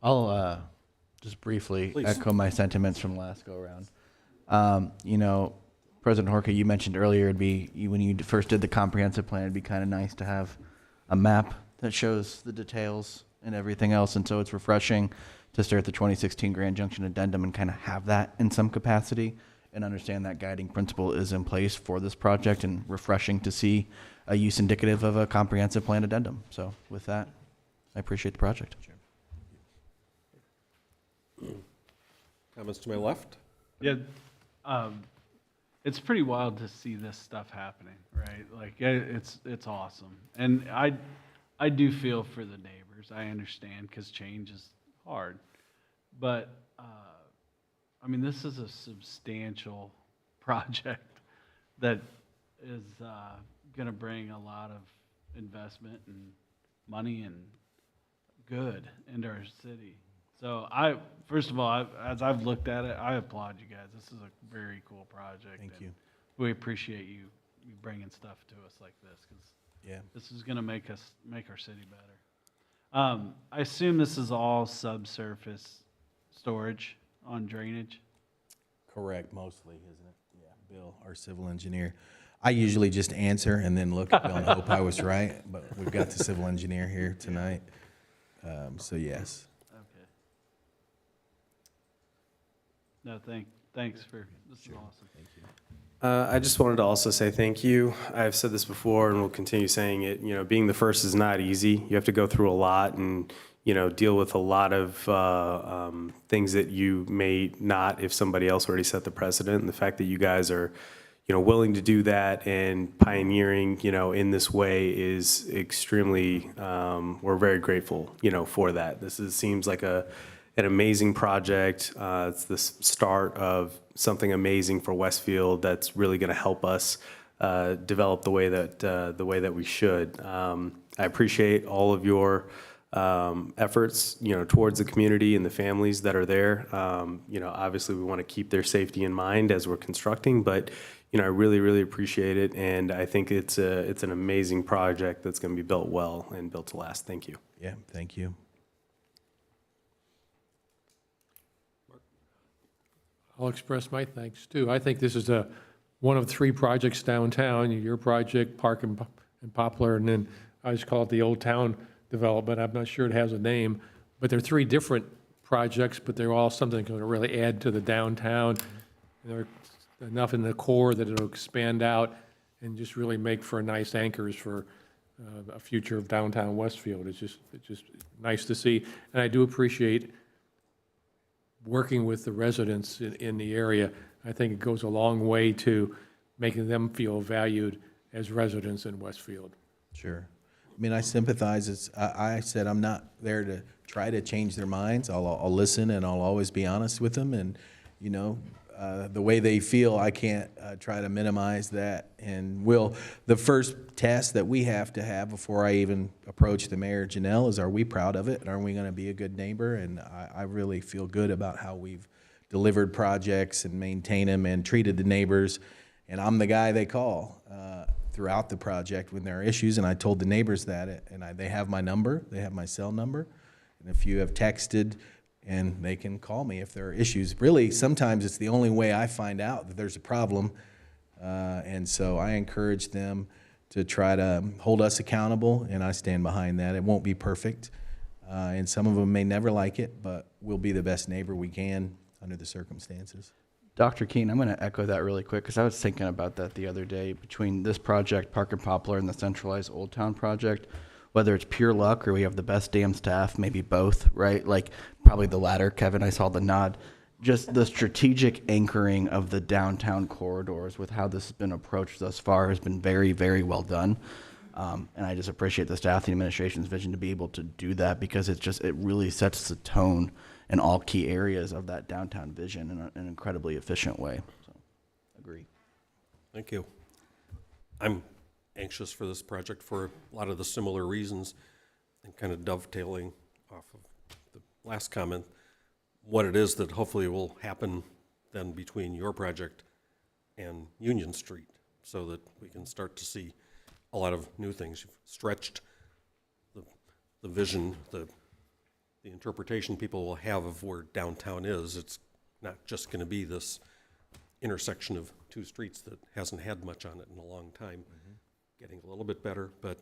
I'll just briefly Please. echo my sentiments from the last go around. You know, President Horka, you mentioned earlier it'd be, when you first did the comprehensive plan, it'd be kind of nice to have a map that shows the details and everything else. And so it's refreshing to start the 2016 Grand Junction Addendum and kind of have that in some capacity and understand that guiding principle is in place for this project, and refreshing to see a use indicative of a comprehensive plan addendum. So with that, I appreciate the project. Comments to my left. Yeah, it's pretty wild to see this stuff happening, right? Like it's awesome, and I do feel for the neighbors. I understand because change is hard, but I mean, this is a substantial project that is going to bring a lot of investment and money and good into our city. So first of all, as I've looked at it, I applaud you guys. This is a very cool project. Thank you. We appreciate you bringing stuff to us like this, because Yeah. this is going to make our city better. I assume this is all subsurface storage on drainage. Correct, mostly, isn't it? Yeah, Bill, our civil engineer. I usually just answer and then look at Bill and hope I was right, but we've got the civil engineer here tonight. So yes. Okay. No, thanks for, this is awesome. Thank you. I just wanted to also say thank you. I've said this before and will continue saying it. Being the first is not easy. You have to go through a lot and, deal with a lot of things that you may not if somebody else already set the precedent. And the fact that you guys are, willing to do that and pioneering, in this way is extremely, we're very grateful, for that. Seems like an amazing project. It's the start of something amazing for Westfield that's really going to help us develop the way that we should. I appreciate all of your efforts, towards the community and the families that are there. Obviously we want to keep their safety in mind as we're constructing, but I really, really appreciate it, and I think it's an amazing project that's going to be built well and built to last. Thank you. Yeah, thank you. I'll express my thanks too. I think this is one of 3 projects downtown, your project, Park and Poplar, and then I just call it the Old Town Development. I'm not sure it has a name, but they're 3 different projects, but they're all something that's going to really add to the downtown. They're enough in the core that it'll expand out and just really make for nice anchors for a future of downtown Westfield. It's just nice to see, and I do appreciate working with the residents in the area. I think it goes a long way to making them feel valued as residents in Westfield. Sure. I mean, I sympathize. I said I'm not there to try to change their minds. I'll listen and I'll always be honest with them. And, the way they feel, I can't try to minimize that. And the first test that we have to have before I even approach the mayor, Janelle, is, are we proud of it? And are we going to be a good neighbor? And I really feel good about how we've delivered projects and maintained them and treated the neighbors. And I'm the guy they call throughout the project when there are issues. And I told the neighbors that, and they have my number, they have my cell number. And if you have texted, and they can call me if there are issues. Really, sometimes it's the only way I find out that there's a problem. And so I encourage them to try to hold us accountable, and I stand behind that. It won't be perfect, and some of them may never like it, but we'll be the best neighbor we can under the circumstances. Dr. Keene, I'm going to echo that really quick, because I was thinking about that the other day. Between this project, Park and Poplar, and the centralized Old Town project, whether it's pure luck or we have the best damn staff, maybe both, right? Like probably the latter, Kevin, I saw the nod. Just the strategic anchoring of the downtown corridors with how this has been approached thus far has been very, very well done. And I just appreciate the staff, the administration's vision to be able to do that, because it really sets the tone in all key areas of that downtown vision in an incredibly efficient way. So, agree. Thank you. I'm anxious for this project for a lot of the similar reasons, and kind of dovetailing off of the last comment, what it is that hopefully will happen then between your project and Union Street, so that we can start to see a lot of new things. You've stretched the vision, the interpretation people will have of where downtown is. It's not just going to be this intersection of 2 streets that hasn't had much on it in a long time. Getting a little bit better, but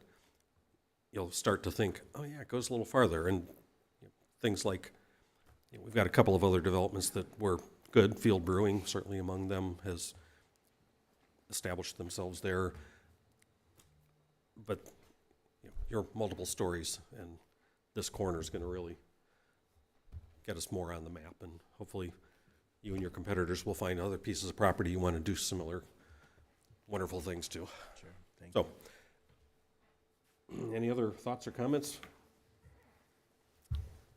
you'll start to think, oh yeah, it goes a little farther. And things like, we've got a couple of other developments that were good. Field Brewing, certainly among them, has established themselves there. But you're multiple stories, and this corner is going to really get us more on the map. And hopefully you and your competitors will find other pieces of property you want to do similar wonderful things to. Sure. So, any other thoughts or comments?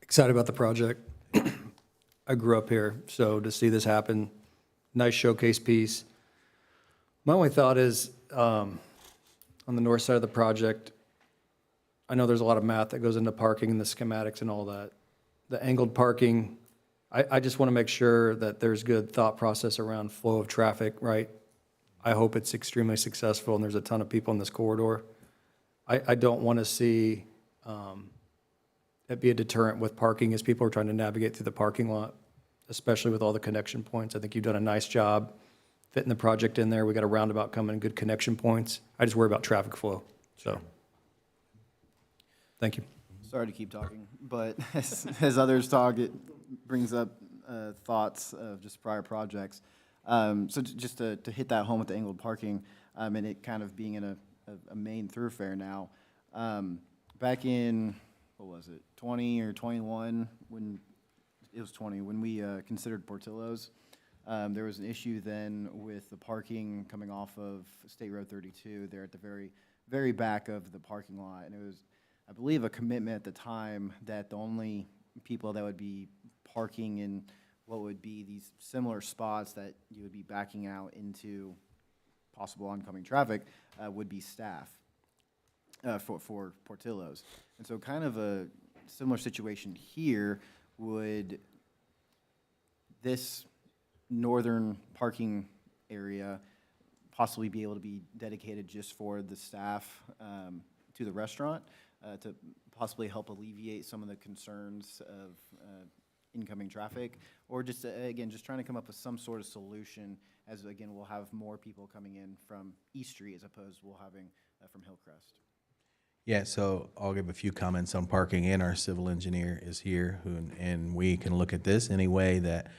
Excited about the project. I grew up here, so to see this happen, nice showcase piece. My only thought is, on the north side of the project, I know there's a lot of math that goes into parking and the schematics and all that. The angled parking, I just want to make sure that there's good thought process around flow of traffic, right? I hope it's extremely successful and there's a ton of people in this corridor. I don't want to see it be a deterrent with parking as people are trying to navigate through the parking lot, especially with all the connection points. I think you've done a nice job fitting the project in there. We got a roundabout coming, good connection points. I just worry about traffic flow, so. Thank you. Sorry to keep talking, but as others talk, it brings up thoughts of just prior projects. So just to hit that home with the angled parking, and it kind of being in a main thoroughfare now. Back in, what was it, 20 or 21, when, it was 20, when we considered Portillo's, there was an issue then with the parking coming off of State Road 32 there at the very, very back of the parking lot. And it was, I believe, a commitment at the time that the only people that would be parking in what would be these similar spots that you would be backing out into possible oncoming traffic would be staff for Portillo's. And so kind of a similar situation here. Would this northern parking area possibly be able to be dedicated just for the staff to the restaurant to possibly help alleviate some of the concerns of incoming traffic? Or just, again, just trying to come up with some sort of solution as, again, we'll have more people coming in from East Street as opposed to we'll having from Hillcrest. Yeah, so I'll give a few comments on parking, and our civil engineer is here, and we can look at this any way that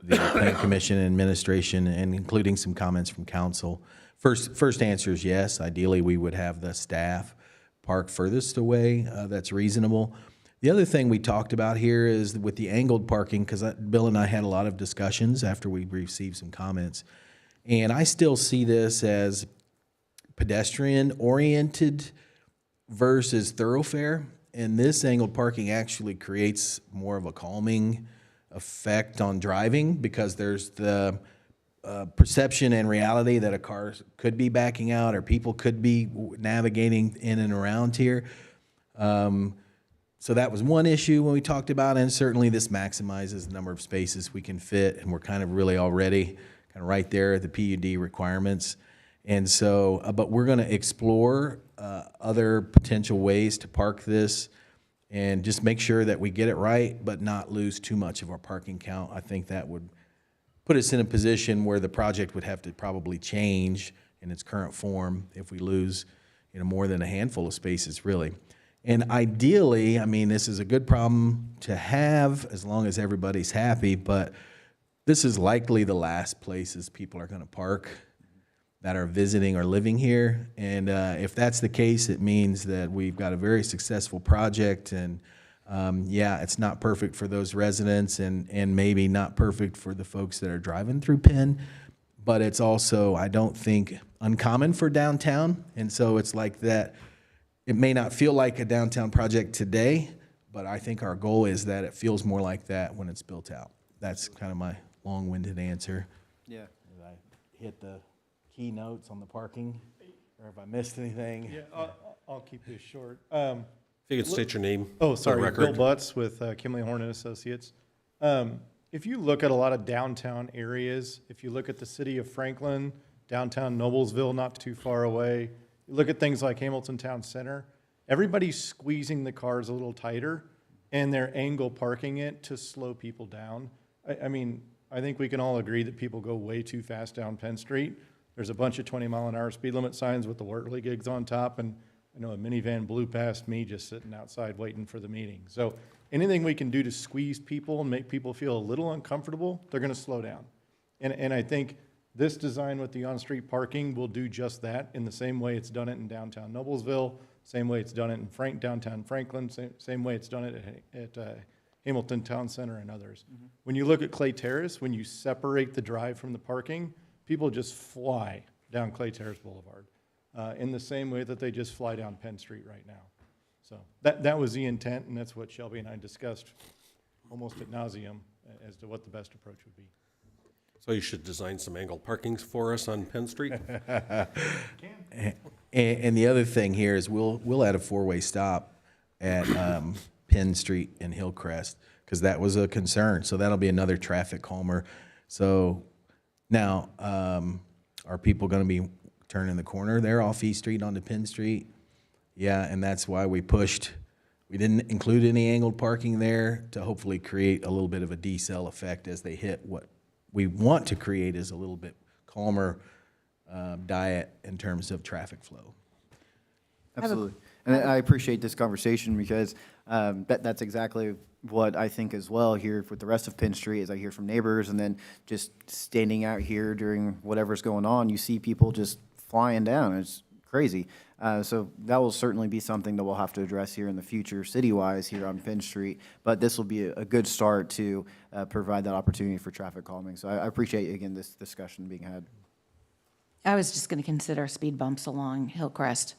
the Planning Commission and administration, and including some comments from council. First answer is yes. Ideally, we would have the staff park furthest away. That's reasonable. The other thing we talked about here is with the angled parking, because Bill and I had a lot of discussions after we received some comments, and I still see this as pedestrian-oriented versus thoroughfare, and this angled parking actually creates more of a calming effect on driving because there's the perception and reality that a car could be backing out or people could be navigating in and around here. So that was one issue when we talked about it, and certainly this maximizes the number of spaces we can fit, and we're kind of really already kind of right there at the PUD requirements. And so, but we're going to explore other potential ways to park this and just make sure that we get it right, but not lose too much of our parking count. I think that would put us in a position where the project would have to probably change in its current form if we lose, more than a handful of spaces, really. And ideally, I mean, this is a good problem to have as long as everybody's happy, but this is likely the last places people are going to park that are visiting or living here. And if that's the case, it means that we've got a very successful project. And yeah, it's not perfect for those residents and maybe not perfect for the folks that are driving through Penn, but it's also, I don't think, uncommon for downtown. And so it's like that. It may not feel like a downtown project today, but I think our goal is that it feels more like that when it's built out. That's kind of my long-winded answer. Yeah. Did I hit the keynotes on the parking, or if I missed anything? Yeah, I'll keep this short. If you could state your name. Oh, for the sorry, record. Bill Butts with Kimley Horn and Associates. If you look at a lot of downtown areas, if you look at the city of Franklin, downtown Noblesville, not too far away, you look at things like Hamilton Town Center, everybody's squeezing the cars a little tighter, and they're angle parking it to slow people down. I mean, I think we can all agree that people go way too fast down Penn Street. There's a bunch of 20-mile-an-hour speed limit signs with the Wortley gigs on top, and I know a minivan blew past me just sitting outside waiting for the meeting. So anything we can do to squeeze people and make people feel a little uncomfortable, they're going to slow down. And I think this design with the on-street parking will do just that in the same way it's done it in downtown Noblesville, same way it's done it in downtown Franklin, same way it's done it at Hamilton Town Center and others. Mm-hmm. When you look at Clay Terrace, when you separate the drive from the parking, people just fly down Clay Terrace Boulevard in the same way that they just fly down Penn Street right now. So that was the intent, and that's what Shelby and I discussed almost ad nauseum as to what the best approach would be. So you should design some angled parkings for us on Penn Street. And the other thing here is we'll add a four-way stop at Penn Street and Hillcrest, because that was a concern. So that'll be another traffic calmer. So now, are people going to be turning the corner there off East Street onto Penn Street? Yeah, and that's why we didn't include any angled parking there to hopefully create a little bit of a decel effect as they hit. What we want to create is a little bit calmer diet in terms of traffic flow. Absolutely. And I appreciate this conversation because that's exactly what I think as well here with the rest of Penn Street, as I hear from neighbors, and then just standing out here during whatever's going on, you see people just flying down. It's crazy. So that will certainly be something that we'll have to address here in the future, city-wise here on Penn Street. But this will be a good start to provide that opportunity for traffic calming. So I appreciate, again, this discussion being had. I was just going to consider speed bumps along Hillcrest,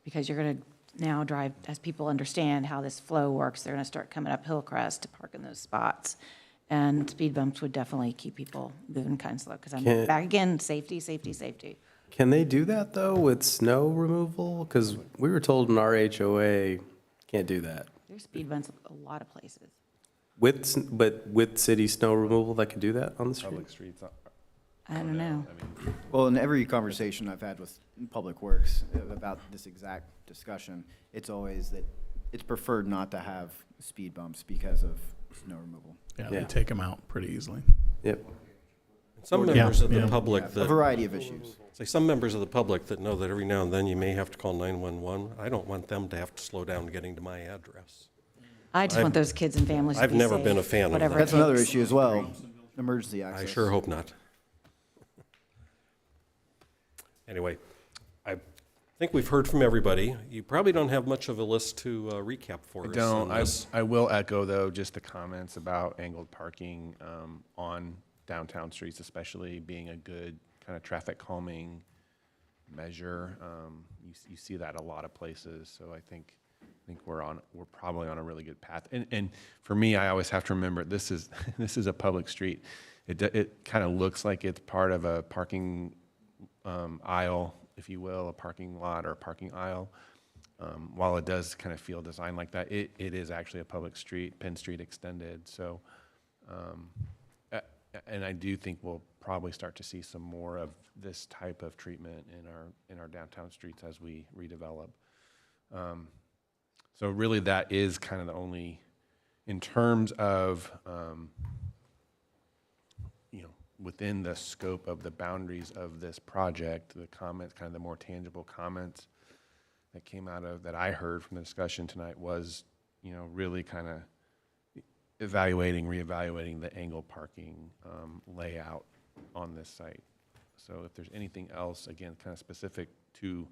because you're going to now drive, as people understand how this flow works, they're going to start coming up Hillcrest to park in those spots. And speed bumps would definitely keep people moving kind of slow, because I'm back again, safety, safety, safety. Can they do that, though, with snow removal? Because we were told in our HOA, can't do that. There's speed bumps a lot of places. But with city snow removal, that could do that on the street? Public streets. I don't know. Well, in every conversation I've had with Public Works about this exact discussion, it's always that it's preferred not to have speed bumps because of snow removal. Yeah, they take them out pretty easily. Yep. Some members of the public A that, variety of issues. say, some members of the public that know that every now and then you may have to call 911. I don't want them to have to slow down getting to my address. I just want those kids and families to I've be never safe, been a fan of whatever that. it That's another takes. issue as well, emergency access. I sure hope not. Anyway, I think we've heard from everybody. You probably don't have much of a list to recap for us. on this. I will echo, though, just the comments about angled parking on downtown streets, especially being a good kind of traffic calming measure. You see that a lot of places, so I think we're probably on a really good path. And for me, I always have to remember this is this is a public street. It kind of looks like it's part of a parking aisle, if you will, a parking lot or a parking aisle. While it does kind of feel designed like that, it is actually a public street, Penn Street extended. So, and I do think we'll probably start to see some more of this type of treatment in our downtown streets as we redevelop. So really, that is kind of the only, in terms of within the scope of the boundaries of this project, the comments, kind of the more tangible comments that came out of, that I heard from the discussion tonight was, really kind of reevaluating the angle parking layout on this site. So if there's anything else, again, kind of specific to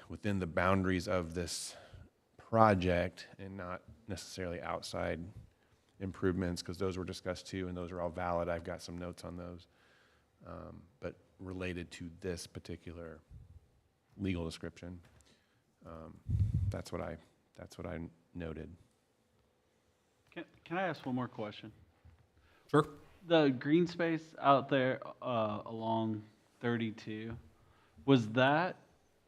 within the boundaries of this project and not necessarily outside improvements, because those were discussed too, and those are all valid. I've got some notes on those, but related to this particular legal description, that's what I noted. Can I ask one more question? Sure. The green space out there along 32,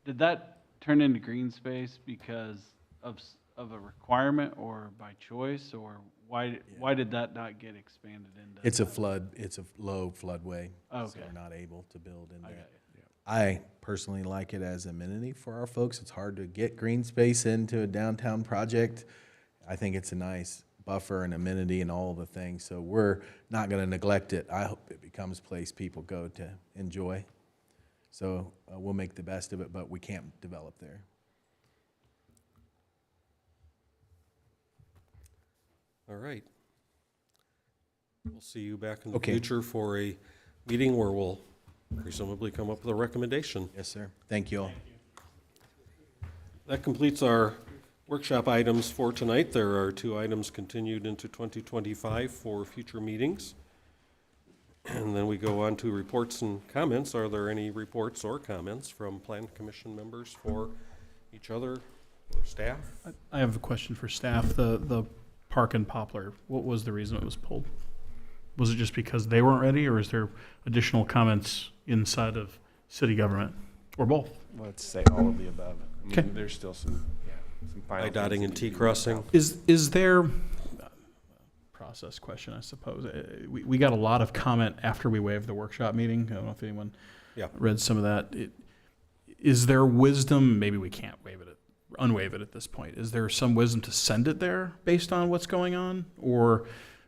did that turn into green space because of a requirement or by choice, or why did that not get expanded into? It's a low floodway, so Okay. we're not able to build in I there. got you. I personally like it as amenity for our folks. It's hard to get green space into a downtown project. I think it's a nice buffer and amenity and all the things, so we're not going to neglect it. I hope it becomes a place people go to enjoy. So we'll make the best of it, but we can't develop there. All right. We'll see you back in the Okay. future for a meeting where we'll presumably come up with a recommendation. Yes, sir. Thank you all. That completes our workshop items for tonight. There are 2 items continued into 2025 for future meetings. And then we go on to reports and comments. Are there any reports or comments from Plan Commission members for each other or staff? I have a question for staff. The Park and Poplar, what was the reason it was pulled? Was it just because they weren't ready, or is there additional comments inside of city government, or both? Let's say all of the above. I mean, Okay. there's still some final I dotting things and that T need to be worked crossing. out. Is there, process question, I suppose. We got a lot of comment after we waived the workshop meeting. I don't know if anyone Yeah. read some of that. Is there wisdom, maybe we can't unwaive it at this point. Is there some wisdom to send it there based on what's going on? Or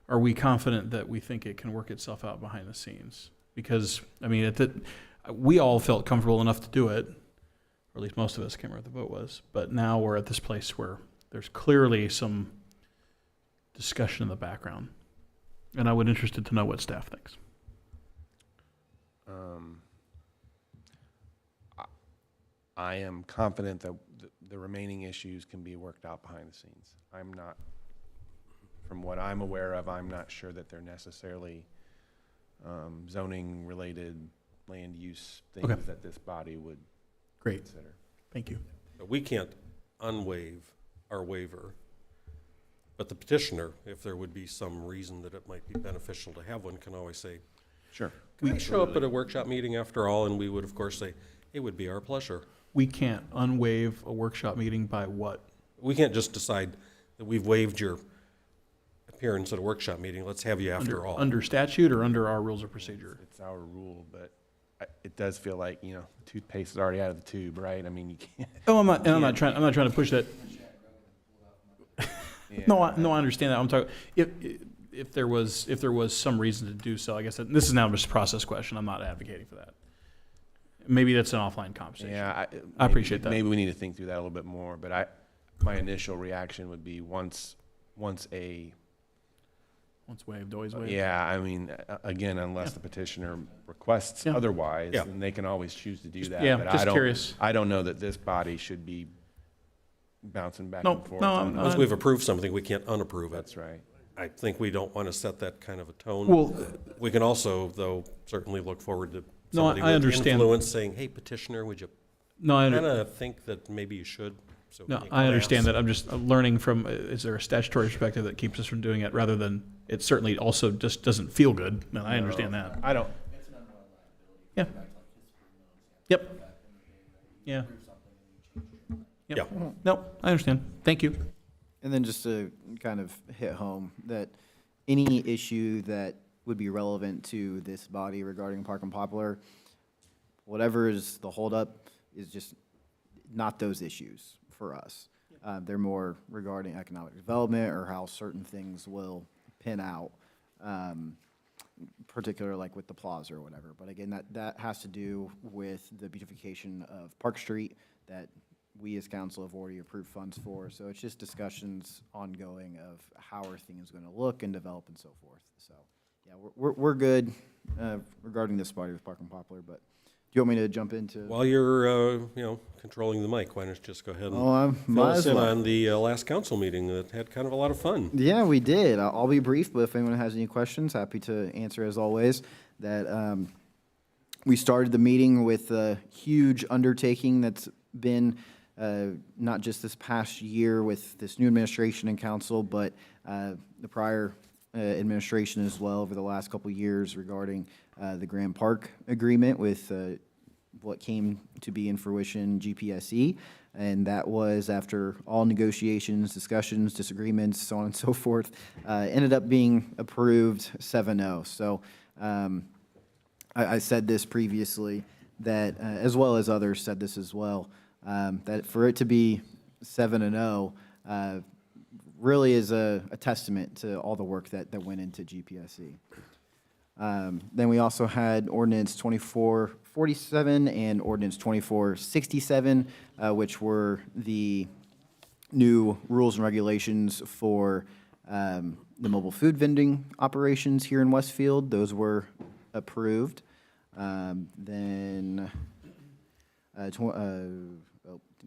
are we confident that we think it can work itself out behind the scenes? Because, I mean, we all felt comfortable enough to do it, or at least most of us, can't remember what the vote was. But now we're at this place where there's clearly some discussion in the background. And I would be interested to know what staff thinks. I am confident that the remaining issues can be worked out behind the scenes. I'm not, from what I'm aware of, I'm not sure that they're necessarily zoning-related land use things Okay. that this body would Great. consider. Thank you. We can't unwaive our waiver, but the petitioner, if there would be some reason that it might be beneficial to have one, can always say, Sure. can I show up at a workshop meeting after all? And we would, of course, say, it would be our pleasure. We can't unwaive a workshop meeting by what? We can't just decide that we've waived your appearance at a workshop meeting. Let's have you after all. Under statute or under our rules of procedure? It's our rule, but it does feel like, toothpaste is already out of the tube, right? I mean, you can't. Oh, I'm not trying to push that. Yeah. No, I understand that. I'm talking, if there was some reason to do so, I guess this is now just a process question. I'm not advocating for that. Maybe that's an offline conversation. Yeah, I appreciate that. Maybe we need to think through that a little bit more, but my initial reaction would be once waived, always waived. Yeah, I mean, again, unless the petitioner requests Yeah. otherwise, Yeah. then they can always choose to do that. Yeah, But just curious. I don't know that this body should be bouncing back No, and forth. no, on I'm Once we've approved something, we can't unapprove it. That's right. I think we don't want to set that kind of a tone. Well, We can also, though, certainly look forward to No, somebody I with understand. influence saying, hey, petitioner, would you no, I kind of think that maybe you should? So No, you I understand ask. that. I'm just learning from, is there a statutory perspective that keeps us from doing it rather than, it certainly also just doesn't feel good, and I understand that. I don't. Yeah. Yep. Yeah. Yep. Yeah. No, I understand. Thank you. And then just to kind of hit home, that any issue that would be relevant to this body regarding Park and Poplar, whatever is the holdup is just not those issues for us. They're more regarding economic development or how certain things will pin out, particular like with the plaza or whatever. But again, that has to do with the beautification of Park Street that we as council have already approved funds for. So it's just discussions ongoing of how are things going to look and develop and so forth. So, yeah, we're good regarding this body with Park and Poplar, but do you want me to jump into? While you're, controlling the mic, why don't you just go ahead and fill might us as in well. on the last council meeting that had kind of a lot of fun. Yeah, we did. I'll be brief, but if anyone has any questions, happy to answer as always. That we started the meeting with a huge undertaking that's been not just this past year with this new administration and council, but the prior administration as well over the last couple of years regarding the Grand Park agreement with what came to be in fruition, GPSE. And that was after all negotiations, discussions, disagreements, so on and so forth, ended up being approved 7-0. So I said this previously, that as well as others said this as well, that for it to be 7-0 really is a testament to all the work that went into GPSE. Then we also had Ordinance 2447 and Ordinance 2467, which were the new rules and regulations for the mobile food vending operations here in Westfield. Those were approved. Then,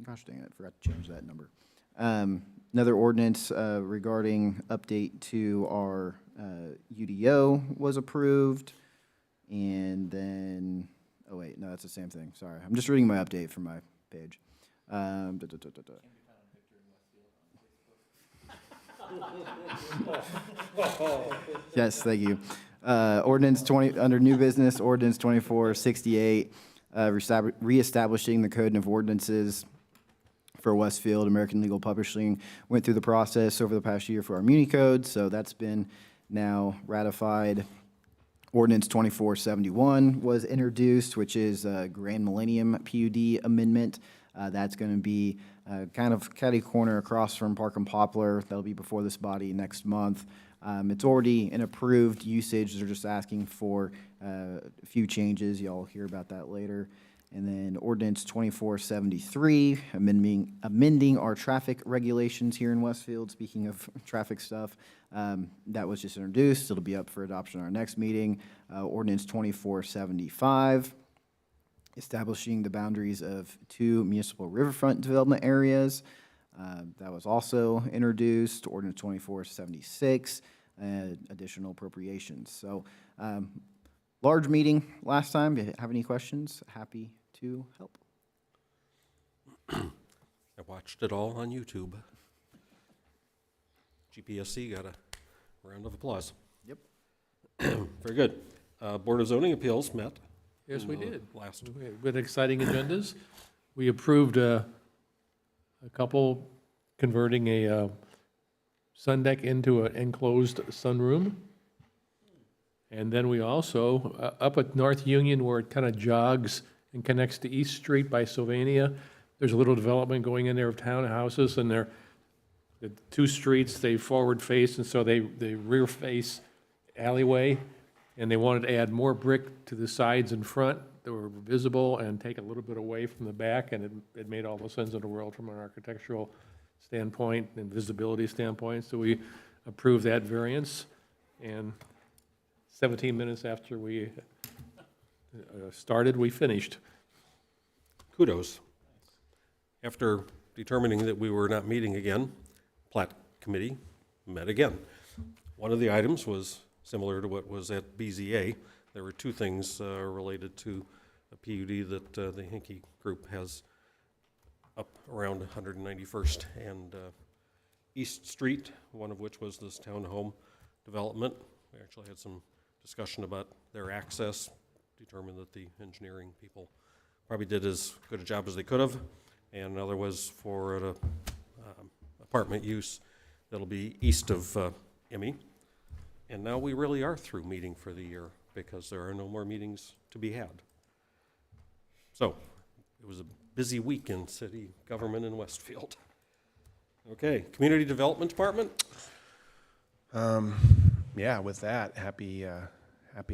gosh dang it, I forgot to change that number. Another ordinance regarding update to our UDO was approved. And then, oh wait, no, that's the same thing, sorry. I'm just reading my update from my page. Yes, thank you. Ordinance 20, under new business, ordinance 2468, reestablishing the code of ordinances for Westfield. American Legal Publishing went through the process over the past year for our muni code, so that's been now ratified. Ordinance 2471 was introduced, which is a Grand Millennium PUD amendment. That's going to be kind of catty corner across from Park and Poplar. That'll be before this body next month. It's already an approved usage. They're just asking for a few changes. Y'all hear about that later. And then ordinance 2473, amending our traffic regulations here in Westfield. Speaking of traffic stuff, that was just introduced. It'll be up for adoption at our next meeting. Ordinance 2475, establishing the boundaries of 2 municipal riverfront development areas. That was also introduced. Ordinance 2476, additional appropriations. So, large meeting last time. If you have any questions, happy to help. I watched it all on YouTube. GPSC got a round of applause. Yep. Very good. Board of Zoning Appeals met. Yes, we did. Last. With exciting agendas. We approved a couple converting a sun deck into an enclosed sunroom. And then we also, up at North Union, where it kind of jogs and connects to East Street by Sylvania, there's a little development going in there of townhouses, and they're the 2 streets, they forward face, and so they rear face alleyway, and they wanted to add more brick to the sides and front that were visible and take a little bit away from the back, and it made all the sense in the world from an architectural standpoint and visibility standpoint. So we approved that variance, and 17 minutes after we started, we finished. Kudos. After determining that we were not meeting again, Plat Committee met again. One of the items was similar to what was at BZA. There were 2 things related to a PUD that the Hinkey Group has up around 191st and East Street, one of which was this townhome development. We actually had some discussion about their access, determined that the engineering people probably did as good a job as they could have, and another was for an apartment use that'll be east of Emmy. And now we really are through meeting for the year because there are no more meetings to be had. So it was a busy week in city government in Westfield. Okay, Community Development Department? Yeah, with that, happy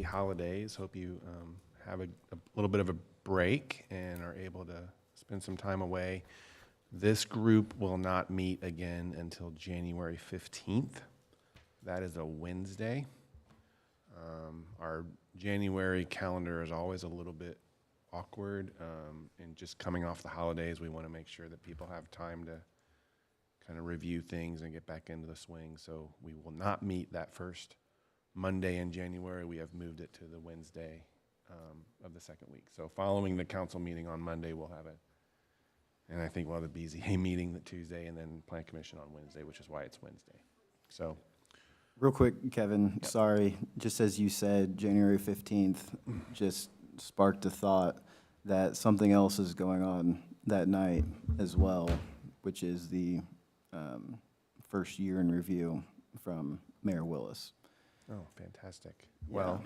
holidays. Hope you have a little bit of a break and are able to spend some time away. This group will not meet again until January 15th. That is a Wednesday. Our January calendar is always a little bit awkward, and just coming off the holidays, we want to make sure that people have time to kind of review things and get back into the swing. So we will not meet that first Monday in January. We have moved it to the Wednesday of the second week. So following the council meeting on Monday, we'll have it. And I think we'll have the BZA meeting the Tuesday and then Plan Commission on Wednesday, which is why it's Wednesday. So. Real quick, Kevin, sorry, just as you said, January 15th, just sparked a thought that something else is going on that night as well, which is the first year in review from Mayor Willis. Oh, fantastic. Well.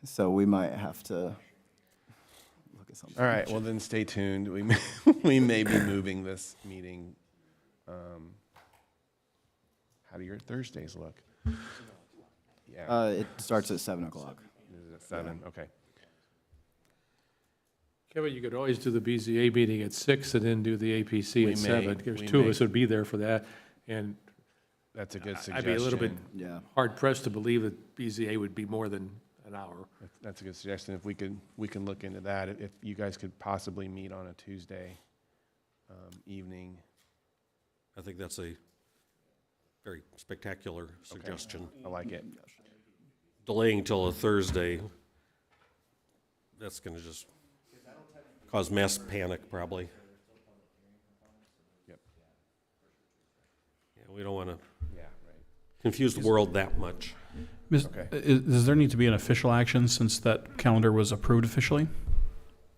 So we might have to look at something. All right, well then stay tuned. We may be moving this meeting. How do your Thursdays look? Yeah. It starts at 7 o'clock. Is it 7? Yeah. Okay. Kevin, you could always do the BZA meeting at 6 and then do the APC at 7. There's 2 of us would be there for that, and that's a good suggestion. I'd be a little bit hard pressed to believe that BZA would be more than an hour. That's a good suggestion. If we can look into that. If you guys could possibly meet on a Tuesday evening. I think that's a very spectacular suggestion. I like it. Delaying till a Thursday, that's going to just cause mass panic, probably. Yep. Yeah, we don't want to right. confuse the world that much. Does there need to be an official action since that calendar was approved officially?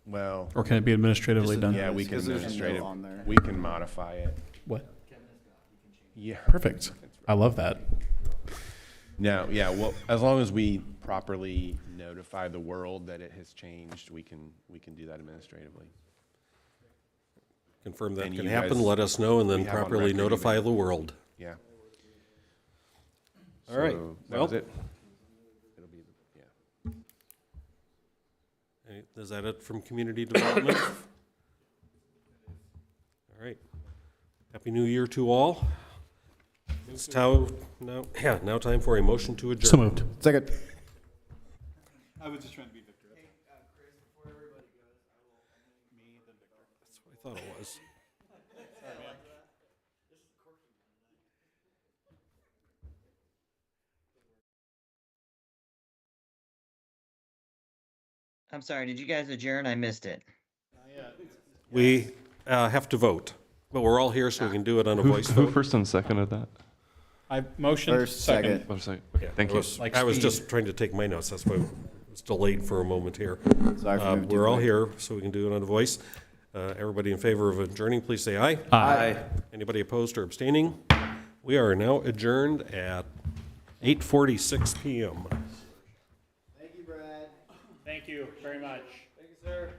Well, Or can it be administratively done? yeah, we can Because there's a note administrative, on there. we can modify it. What? Yeah. Perfect. I love that. No, yeah, well, as long as we properly notify the world that it has changed, we can do that administratively. Confirm that And can you happen, guys- let us know, and then we have on properly record notify even- the world. Yeah. All right, So that well- was it. It'll be, yeah. Is that it from community development? All right. Happy New Year to all. It's now time for a motion to adjourn. So moved. Second. I was just trying to be Victor. That's what I thought it was. I'm sorry, did you guys adjourn? I missed it. We have to vote, but we're all here so we can do it on a voice Who vote. first and seconded that? I motioned, First, second. second. Oh, sorry. Yeah, Thank I you. was- Like I was speed. just trying to take my notes, that's why I was delayed for a moment here. Sorry for moving too We're all quick. here, so we can do it on a voice. Everybody in favor of adjourning, please say aye. Aye. Anybody opposed or abstaining? We are now adjourned at 8:46 PM. Thank you, Brad. Thank you very much. Thank you, sir.